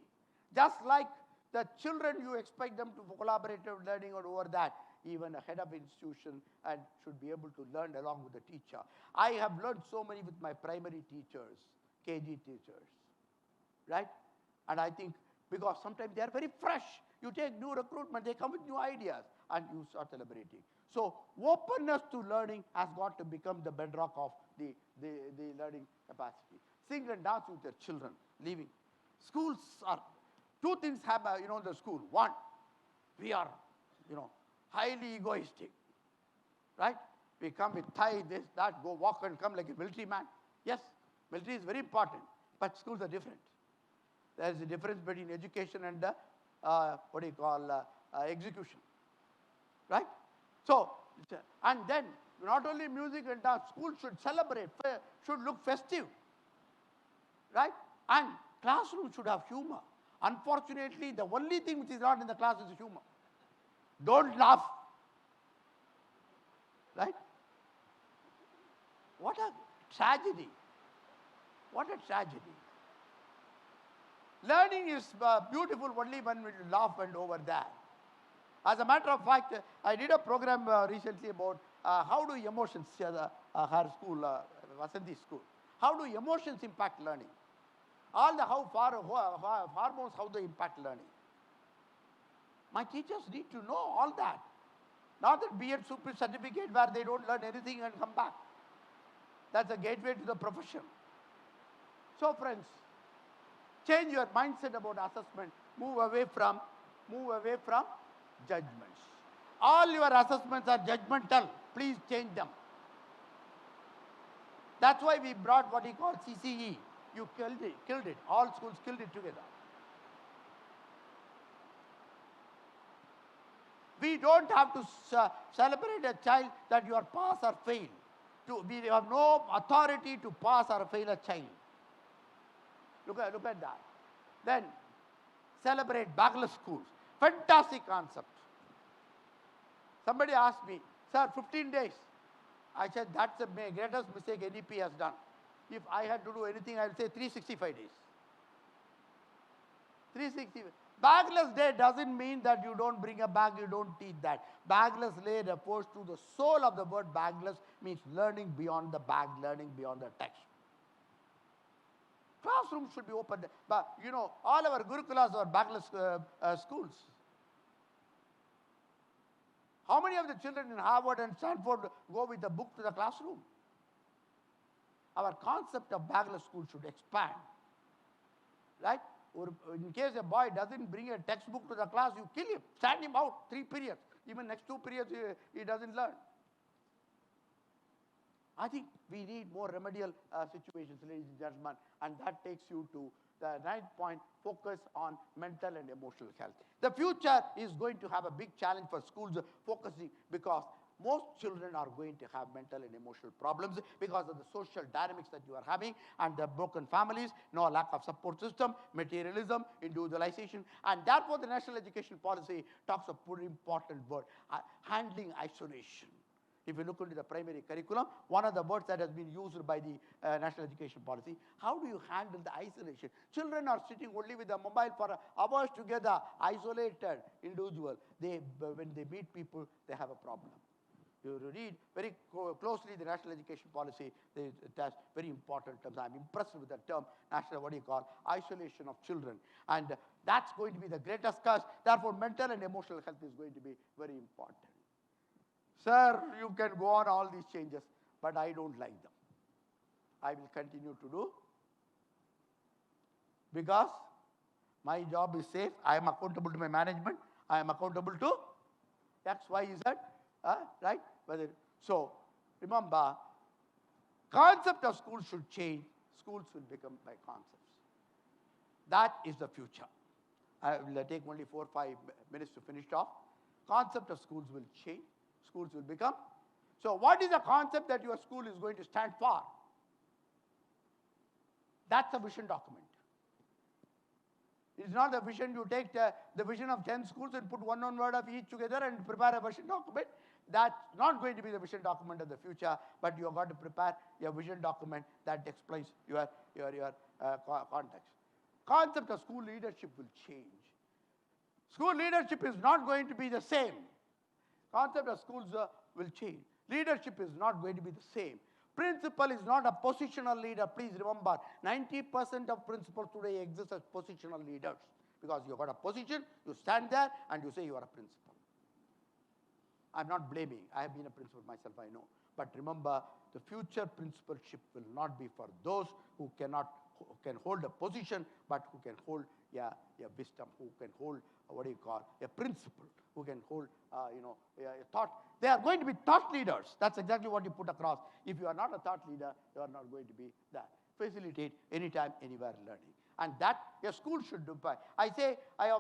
Just like the children, you expect them to collaborative learning or over that. Even a head of institution and should be able to learn along with the teacher. I have learned so many with my primary teachers, KG teachers, right? And I think because sometimes they are very fresh. You take new recruitment, they come with new ideas and you start celebrating. So openness to learning has got to become the bedrock of the learning capacity. Sing and dance with your children, leaving. Schools are, two things happen, in the school. One, we are, highly egoistic, right? We come with tie, this, that, go walk and come like a military man. Yes, military is very important, but schools are different. There is a difference between education and execution, right? So, and then not only music and dance, schools should celebrate, should look festive, right? And classroom should have humor. Unfortunately, the only thing which is not in the class is humor. Don't laugh. Right? What a tragedy. What a tragedy. Learning is beautiful only when we laugh and over that. As a matter of fact, I did a program recently about how do emotions, her school, Vasanthi school, how do emotions impact learning? All the hormones, how they impact learning. My teachers need to know all that. Not that B.Ed Super certificate where they don't learn anything and come back. That's a gateway to the profession. So friends, change your mindset about assessment. Move away from judgments. All your assessments are judgmental. Please change them. That's why we brought what he called CCE. You killed it. All schools killed it together. We don't have to celebrate a child that you are pass or fail. We have no authority to pass or fail a child. Look at that. Then celebrate backless schools. Fantastic concept. Somebody asked me, sir, 15 days. I said, that's the greatest mistake NEP has done. If I had to do anything, I would say 365 days. 365. Bagless day doesn't mean that you don't bring a bag, you don't teach that. Bagless day refers to the soul of the word bagless, means learning beyond the bag, learning beyond the text. Classrooms should be open. But you know, all our Gurukulas are bagless schools. How many of the children in Harvard and Stanford go with a book to the classroom? Our concept of bagless school should expand. Right? Or in case a boy doesn't bring a textbook to the class, you kill him, stand him out 3 periods. Even next 2 periods, he doesn't learn. I think we need more remedial situations, ladies and gentlemen, and that takes you to the 9th point, focus on mental and emotional health. The future is going to have a big challenge for schools focusing, because most children are going to have mental and emotional problems because of the social dynamics that you are having and the broken families, no lack of support system, materialism, individualization, and therefore the national education policy talks a pretty important word, handling isolation. If you look into the primary curriculum, one of the words that has been used by the national education policy, how do you handle the isolation? Children are sitting only with a mobile for hours together, isolated individual. When they meet people, they have a problem. You read very closely the national education policy, it has very important terms. I'm impressed with the term, isolation of children. And that's going to be the greatest cause. Therefore, mental and emotional health is going to be very important. Sir, you can go on all these changes, but I don't like them. I will continue to do, because my job is safe. I am accountable to my management. I am accountable to X, Y, Z, right? So, remember, concept of schools should change. Schools will become by concepts. That is the future. I will take only 4 or 5 minutes to finish off. Concept of schools will change. Schools will become. So what is the concept that your school is going to stand for? That's a vision document. It's not a vision you take the vision of 10 schools and put one word of each together and prepare a vision document. That's not going to be the vision document of the future, but you have got to prepare your vision document that explains your context. Concept of school leadership will change. School leadership is not going to be the same. Concept of schools will change. Leadership is not going to be the same. Principal is not a positional leader. Please remember, 90% of principals today exist as positional leaders. Because you've got a position, you stand there and you say you are a principal. I'm not blaming. I have been a principal myself, I know. But remember, the future principalship will not be for those who can hold a position, but who can hold a wisdom, who can hold a principle, who can hold a thought. They are going to be thought leaders. That's exactly what you put across. If you are not a thought leader, you are not going to be that. Facilitate anytime, anywhere learning. And that a school should do. I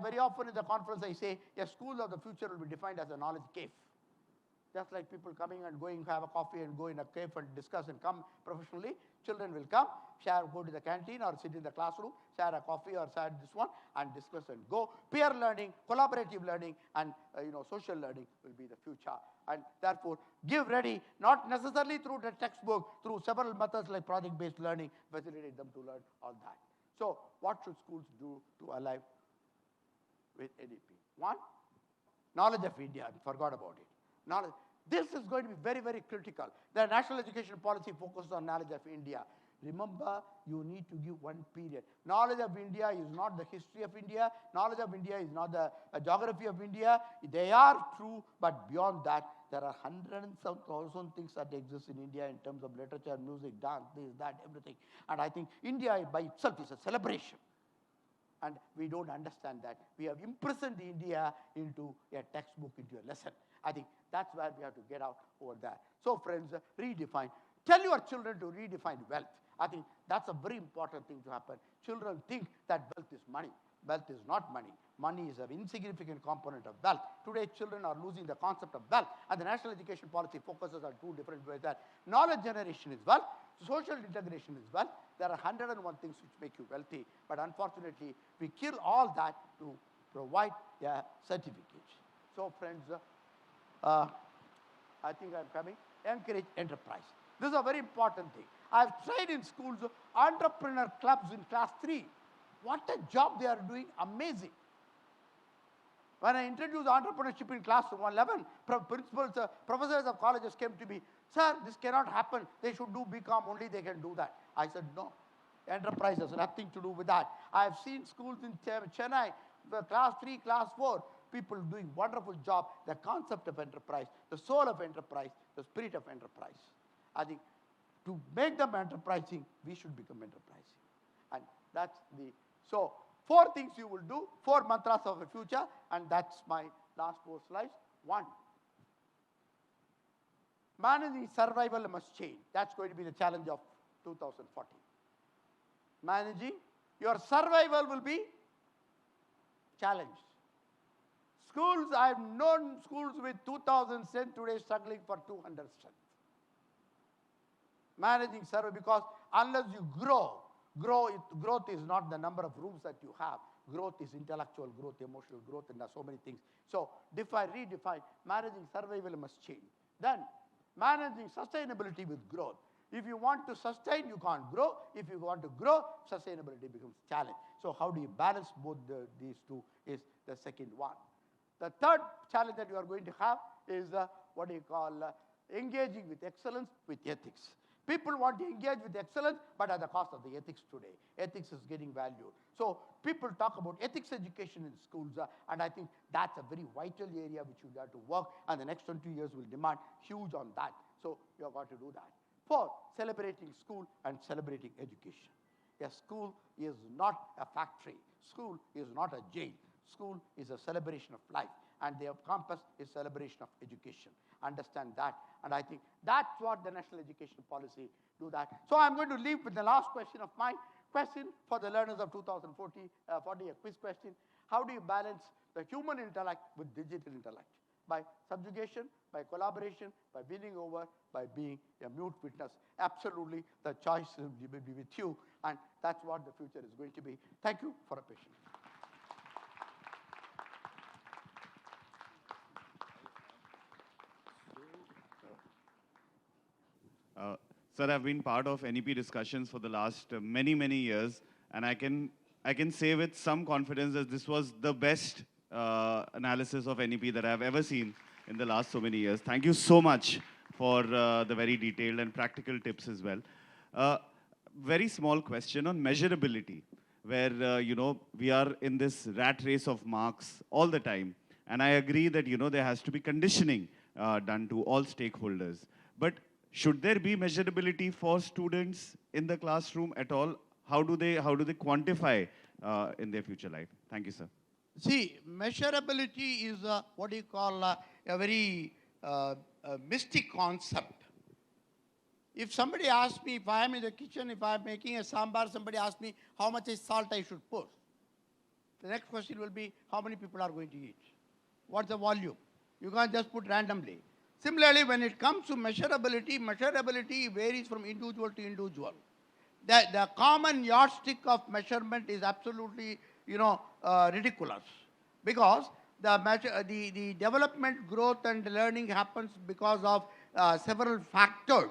very often in the conference I say, a school of the future will be defined as a knowledge cave. Just like people coming and going, have a coffee and go in a cave and discuss and come professionally, children will come, go to the canteen or sit in the classroom, share a coffee or share this one and discuss and go. Peer learning, collaborative learning and social learning will be the future. And therefore, give ready, not necessarily through the textbook, through several methods like project-based learning, facilitate them to learn all that. So, what should schools do to align with NEP? One, knowledge of India. I forgot about it. Knowledge. This is going to be very, very critical. The national education policy focuses on knowledge of India. remember, you need to give one period. Knowledge of India is not the history of India. Knowledge of India is not the geography of India. They are true, but beyond that, there are hundreds of thousand things that exist in India in terms of literature, music, dance, this, that, everything. And I think India by itself is a celebration. And we don't understand that. We have imprisoned India into a textbook, into a lesson. I think that's where we have to get out over there. So friends, redefine. Tell your children to redefine wealth. I think that's a very important thing to happen. Children think that wealth is money. Wealth is not money. Money is an insignificant component of wealth. Today, children are losing the concept of wealth, and the national education policy focuses on two different ways. That knowledge generation is wealth, social integration is wealth. There are 101 things which make you wealthy, but unfortunately, we kill all that to provide a certificate. So, friends, I think I'm coming. Encourage enterprise. This is a very important thing. I've tried in schools, entrepreneur clubs in class 3. What a job they are doing, amazing. When I introduced entrepreneurship in class 11, principals, professors of colleges came to me, sir, this cannot happen. They should do BCom, only they can do that. I said, no. Enterprise has nothing to do with that. I've seen schools in Chennai, class 3, class 4, people doing wonderful job. The concept of enterprise, the soul of enterprise, the spirit of enterprise. I think to make them enterprising, we should become enterprising. And that's the, so 4 things you will do, 4 mantras of the future, and that's my last 4 slides. 1, managing survival must change. That's going to be the challenge of 2040. Managing, your survival will be challenged. Schools, I've known schools with 2,000 strength today struggling for 200 strength. Managing survival, because unless you growth is not the number of rooms that you have. Growth is intellectual growth, emotional growth, and there are so many things. So redefine, managing survival must change. Then, managing sustainability with growth. If you want to sustain, you can't grow. If you want to grow, sustainability becomes a challenge. So how do you balance both these two is the second one. The third challenge that you are going to have is what do you call engaging with excellence with ethics. People want to engage with excellence, but at the cost of the ethics today. Ethics is getting valued. So people talk about ethics education in schools, and I think that's a very vital area which you have to work, and the next 20 years will demand huge on that. So you have got to do that. 4, celebrating school and celebrating education. A school is not a factory. School is not a jail. School is a celebration of life, and their campus is celebration of education. Understand that, and I think that's what the national education policy do that. So I'm going to leave with the last question of my question for the learners of 2040, a quiz question. How do you balance the human intellect with digital intellect? By subjugation, by collaboration, by winning over, by being a mute witness. Absolutely, the choice will be with you, and that's what the future is going to be. Thank you for your patience. Sir, I've been part of NEP discussions for the last many years, and I can say with some confidence that this was the best analysis of NEP that I've ever seen in the last so many years. Thank you so much for the very detailed and practical tips as well. Very small question on measurability, where we are in this rat race of marks all the time, and I agree that there has to be conditioning done to all stakeholders. But should there be measurability for students in the classroom at all? How do they quantify in their future life? Thank you, sir. See, measurability is what you call a very mystic concept. If somebody asks me, if I am in the kitchen, if I am making a sambar, somebody asks me how much salt I should put. The next question will be, how many people are going to eat? What's the volume? You can't just put randomly. Similarly, when it comes to measurability varies from individual to individual. The common yardstick of measurement is absolutely, ridiculous, because the development, growth, and learning happens because of several factors.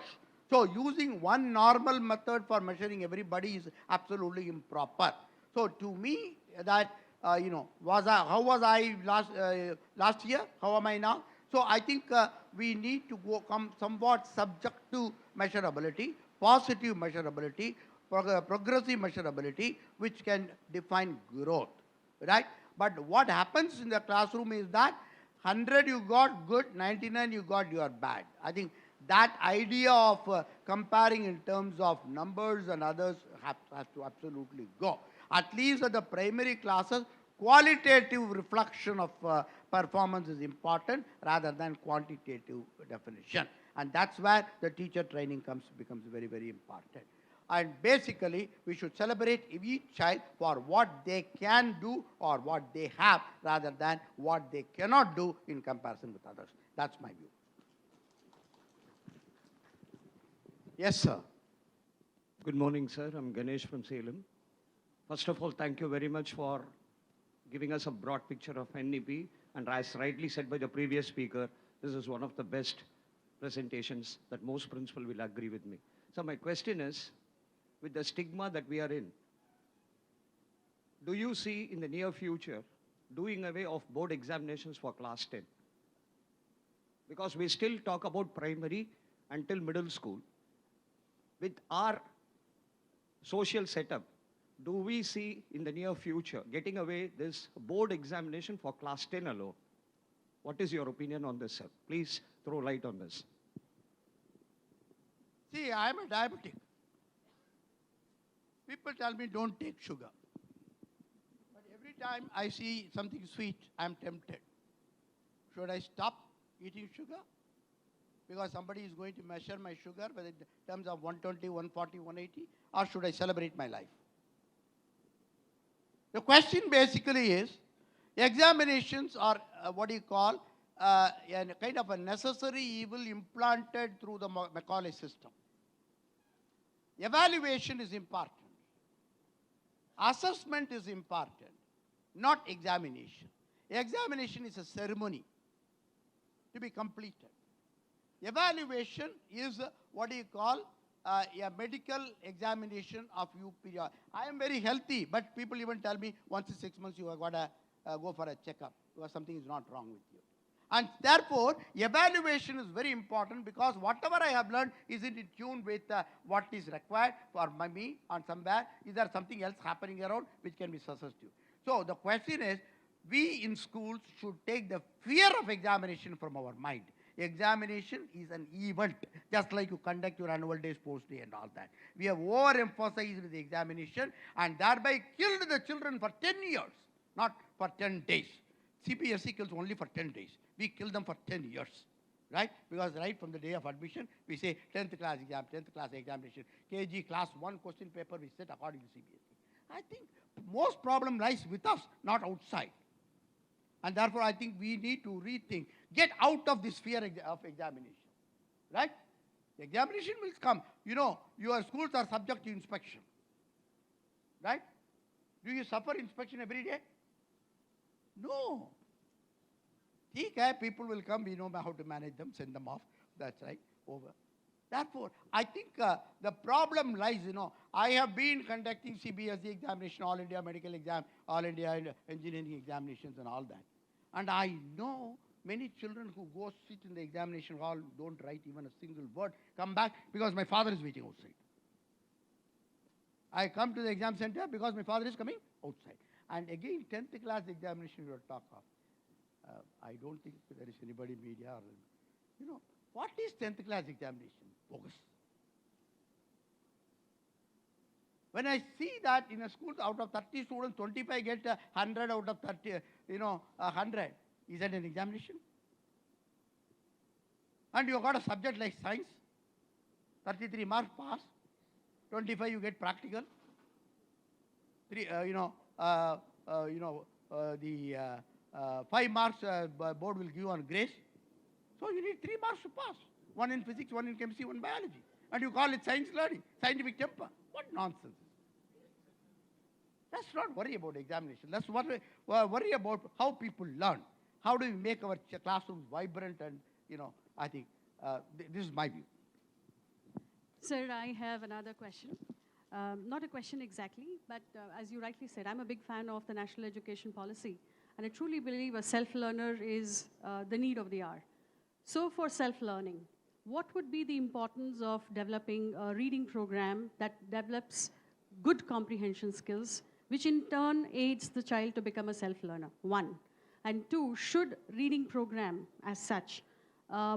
So using one normal method for measuring everybody is absolutely improper. So to me, that how was I last year? How am I now? So I think we need to come somewhat subject to measurability, positive measurability, progressive measurability, which can define growth, right? But what happens in the classroom is that 100 you got good, 99 you got you are bad. I think that idea of comparing in terms of numbers and others has to absolutely go. At least at the primary classes, qualitative reflection of performance is important rather than quantitative definition. And that's where the teacher training becomes very, very important. And basically, we should celebrate each child for what they can do or what they have rather than what they cannot do in comparison with others. That's my view. Yes, sir. Good morning, sir. I'm Ganesh from Salem. First of all, thank you very much for giving us a broad picture of NEP. And as rightly said by the previous speaker, this is one of the best presentations that most principals will agree with me. So my question is, with the stigma that we are in, do you see in the near future doing away of board examinations for class 10? Because we still talk about primary until middle school. With our social setup, do we see in the near future getting away this board examination for class 10 alone? What is your opinion on this, sir? Please throw light on this. See, I am a diabetic. People tell me don't take sugar. But every time I see something sweet, I am tempted. Should I stop eating sugar? Because somebody is going to measure my sugar, whether in terms of 120, 140, 180, or should I celebrate my life? The question basically is, examinations are what do you call a kind of a necessary evil implanted through the Macaulay system. Evaluation is important. Assessment is important, not examination. Examination is a ceremony to be completed. Evaluation is what do you call a medical examination of you period. I am very healthy, but people even tell me once in 6 months you have got to go for a checkup because something is not wrong with you. And therefore, evaluation is very important because whatever I have learned is in tune with what is required for me and somewhere. Is there something else happening around which can be suggestive? So the question is, we in schools should take the fear of examination from our mind. Examination is an event, just like you conduct your annual day, sports day and all that. We have overemphasized the examination and thereby killed the children for 10 years, not for 10 days. CBSE kills only for 10 days. We kill them for 10 years, right? Because right from the day of admission, we say 10th class exam, 10th class examination, KG class 1 question paper we set according to CBSE. I think most problem lies with us, not outside. And therefore, I think we need to rethink, get out of this fear of examination, right? The examination will come. You know, your schools are subject to inspection, right? Do you suffer inspection every day? No. Okay, people will come, we know how to manage them, send them off. That's right, over. Therefore, I think the problem lies, I have been conducting CBSE examination, All India Medical Exam, All India Engineering examinations and all that. And I know many children who go sit in the examination hall, don't write even a single word, come back because my father is waiting outside. I come to the exam center because my father is coming outside. And again, 10th class examination you will talk of. I don't think there is anybody in media. What is 10th class examination? Bogus. When I see that in a school, out of 30 students, 25 get 100 out of 30, 100, is that an examination? And you got a subject like science, 33 marks pass, 25 you get practical, 5 marks board will give you on grace. So you need 3 marks to pass. 1 in physics, 1 in chemistry, 1 in biology. And you call it science learning, scientific temper. What nonsense. Let's not worry about examination. Let's worry about how people learn. How do we make our classrooms vibrant and, I think this is my view. Sir, I have another question. Not a question exactly, but as you rightly said, I'm a big fan of the national education policy. And I truly believe a self-learner is the need of the hour. So for self-learning, what would be the importance of developing a reading program that develops good comprehension skills, which in turn aids the child to become a self-learner? One. And two, should reading program as such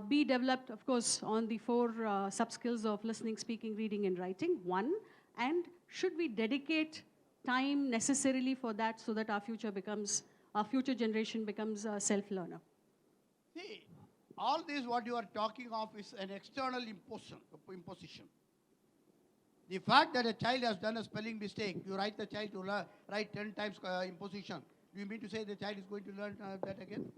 be developed, of course, on the four sub-skills of listening, speaking, reading, and writing? One. And should we dedicate time necessarily for that so that our future generation becomes a self-learner? See, all this what you are talking of is an external imposition. The fact that a child has done a spelling mistake, you write the child to write 10 times imposition. Do you mean to say the child is going to learn that again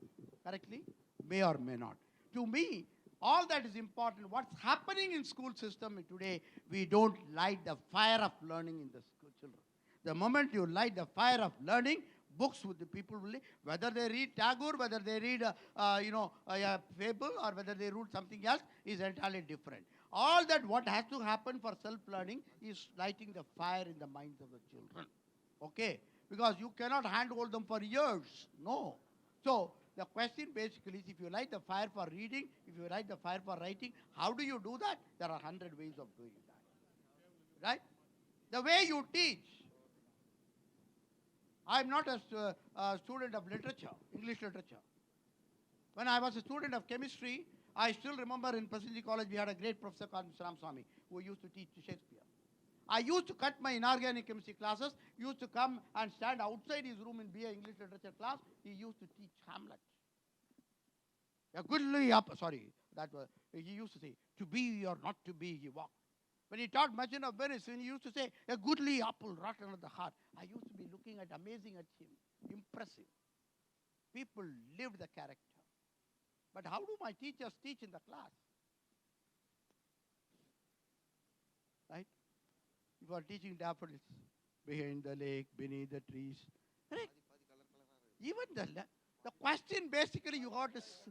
correctly? May or may not. To me, all that is important. What's happening in school system today, we don't light the fire of learning in the school children. The moment you light the fire of learning, books with the people will, whether they read Tagore, whether they read a fable, or whether they read something else, is entirely different. All that what has to happen for self-learning is lighting the fire in the minds of the children. Okay? Because you cannot handhold them for years. No. So the question basically is, if you light the fire for reading, if you light the fire for writing, how do you do that? There are 100 ways of doing that. Right? The way you teach. I'm not a student of literature, English literature. When I was a student of chemistry, I still remember in Presidency College we had a great professor called Mr. Ramswamy who used to teach Shakespeare. I used to cut my inorganic chemistry classes, used to come and stand outside his room in BA English literature class. He used to teach Hamlet. He used to say, to be or not to be, he walked. When he taught Merchant of Venice, when he used to say, a goodly apple rotten at the heart, I used to be looking at, amazing at him, impressive. People lived the character. But how do my teachers teach in the class? Right? You are teaching daffodils behind the lake, beneath the trees. Correct? Even the question basically you got is,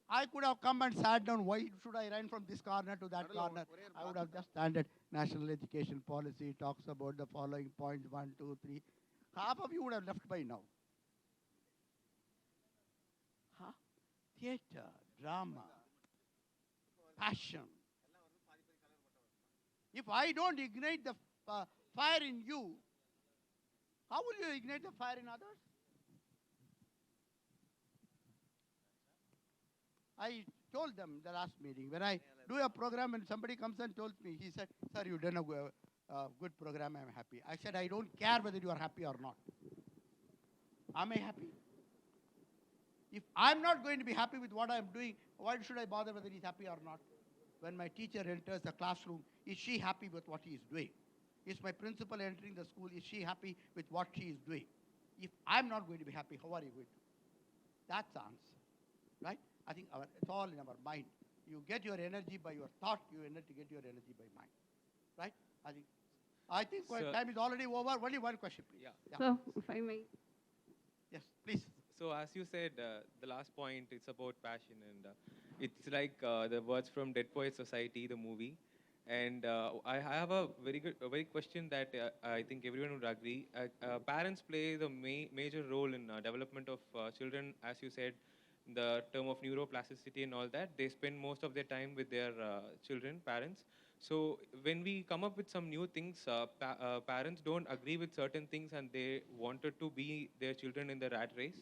I could have come and sat down. Why should I run from this corner to that corner? I would have just standard national education policy talks about the following points, 1, 2, 3. Half of you would have left by now. Huh? Theater, drama, passion. If I don't ignite the fire in you, how will you ignite the fire in others? I told them the last meeting, when I do a program and somebody comes and tells me, he said, sir, you've done a good program, I'm happy. I said, I don't care whether you are happy or not. Am I happy? If I'm not going to be happy with what I'm doing, why should I bother whether he's happy or not? When my teacher enters the classroom, is she happy with what he is doing? Is my principal entering the school, is she happy with what she is doing? If I'm not going to be happy, how are you going to? That's the answer, right? I think it's all in our mind. You get your energy by your thought, you get your energy by mind, right? I think time is already over. Only one question, please. Yeah. So, if I may. Yes, please. So as you said, the last point, it's about passion, and it's like the words from Dead Poets Society, the movie. And I have a very question that I think everyone would agree. Parents play the major role in development of children, as you said, the term of neuroplasticity and all that. They spend most of their time with their children, parents. So when we come up with some new things, parents don't agree with certain things, and they wanted to be their children in the rat race.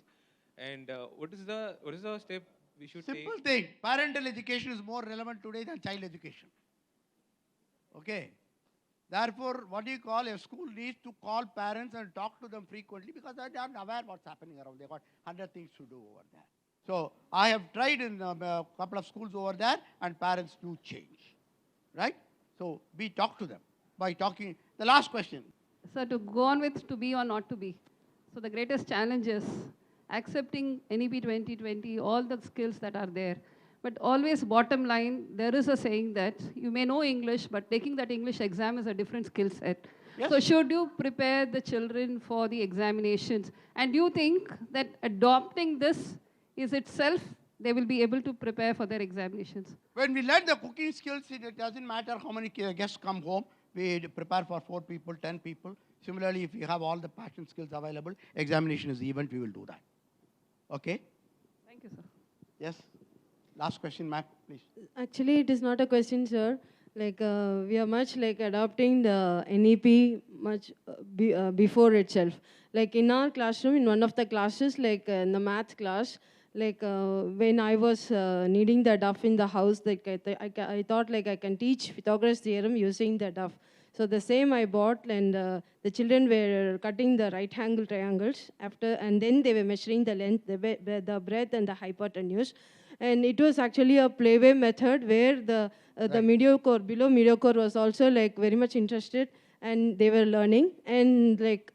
And what is the step we should take? Simple thing. Parental education is more relevant today than child education. Okay. Therefore, what do you call a school needs to call parents and talk to them frequently, because they are not aware what's happening around. They got 100 things to do over there. So I have tried in a couple of schools over there, and parents do change, right? So we talk to them by talking. The last question. So to go on with to be or not to be. So the greatest challenge is accepting NEP 2020, all the skills that are there. But always bottom line, there is a saying that you may know English, but taking that English exam is a different skill set. Yes. So should you prepare the children for the examinations? And do you think that adopting this is itself, they will be able to prepare for their examinations? When we learn the cooking skills, it doesn't matter how many guests come home. We prepare for 4 people, 10 people. Similarly, if you have all the passion skills available, examination is event, we will do that. Okay? Thank you, sir. Yes? Last question, Mac, please. Actually, it is not a question, sir. Like, we are much like adopting the NEP much before itself. Like in our classroom, in one of the classes, like in the math class, like when I was needing the duff in the house, like I thought like I can teach Pythagoras theorem using the duff. So the same I bought, and the children were cutting the right angle triangles after, and then they were measuring the length, the breadth, and the hypotenuse. And it was actually a playway method where the mediocre, below mediocre was also like very much interested, and they were learning. And like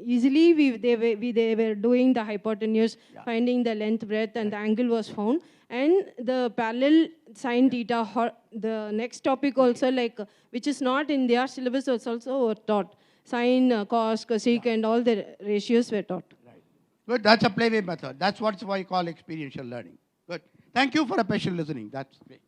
easily they were doing the hypotenuse, finding the length, breadth, and the angle was found. And the parallel sine theta, the next topic also, like which is not in their syllabus, was also taught. Sine, cos, cosec, and all the ratios were taught. Right. Good, that's a playway method. That's why you call experiential learning. Good. Thank you for a patient listening. That's great.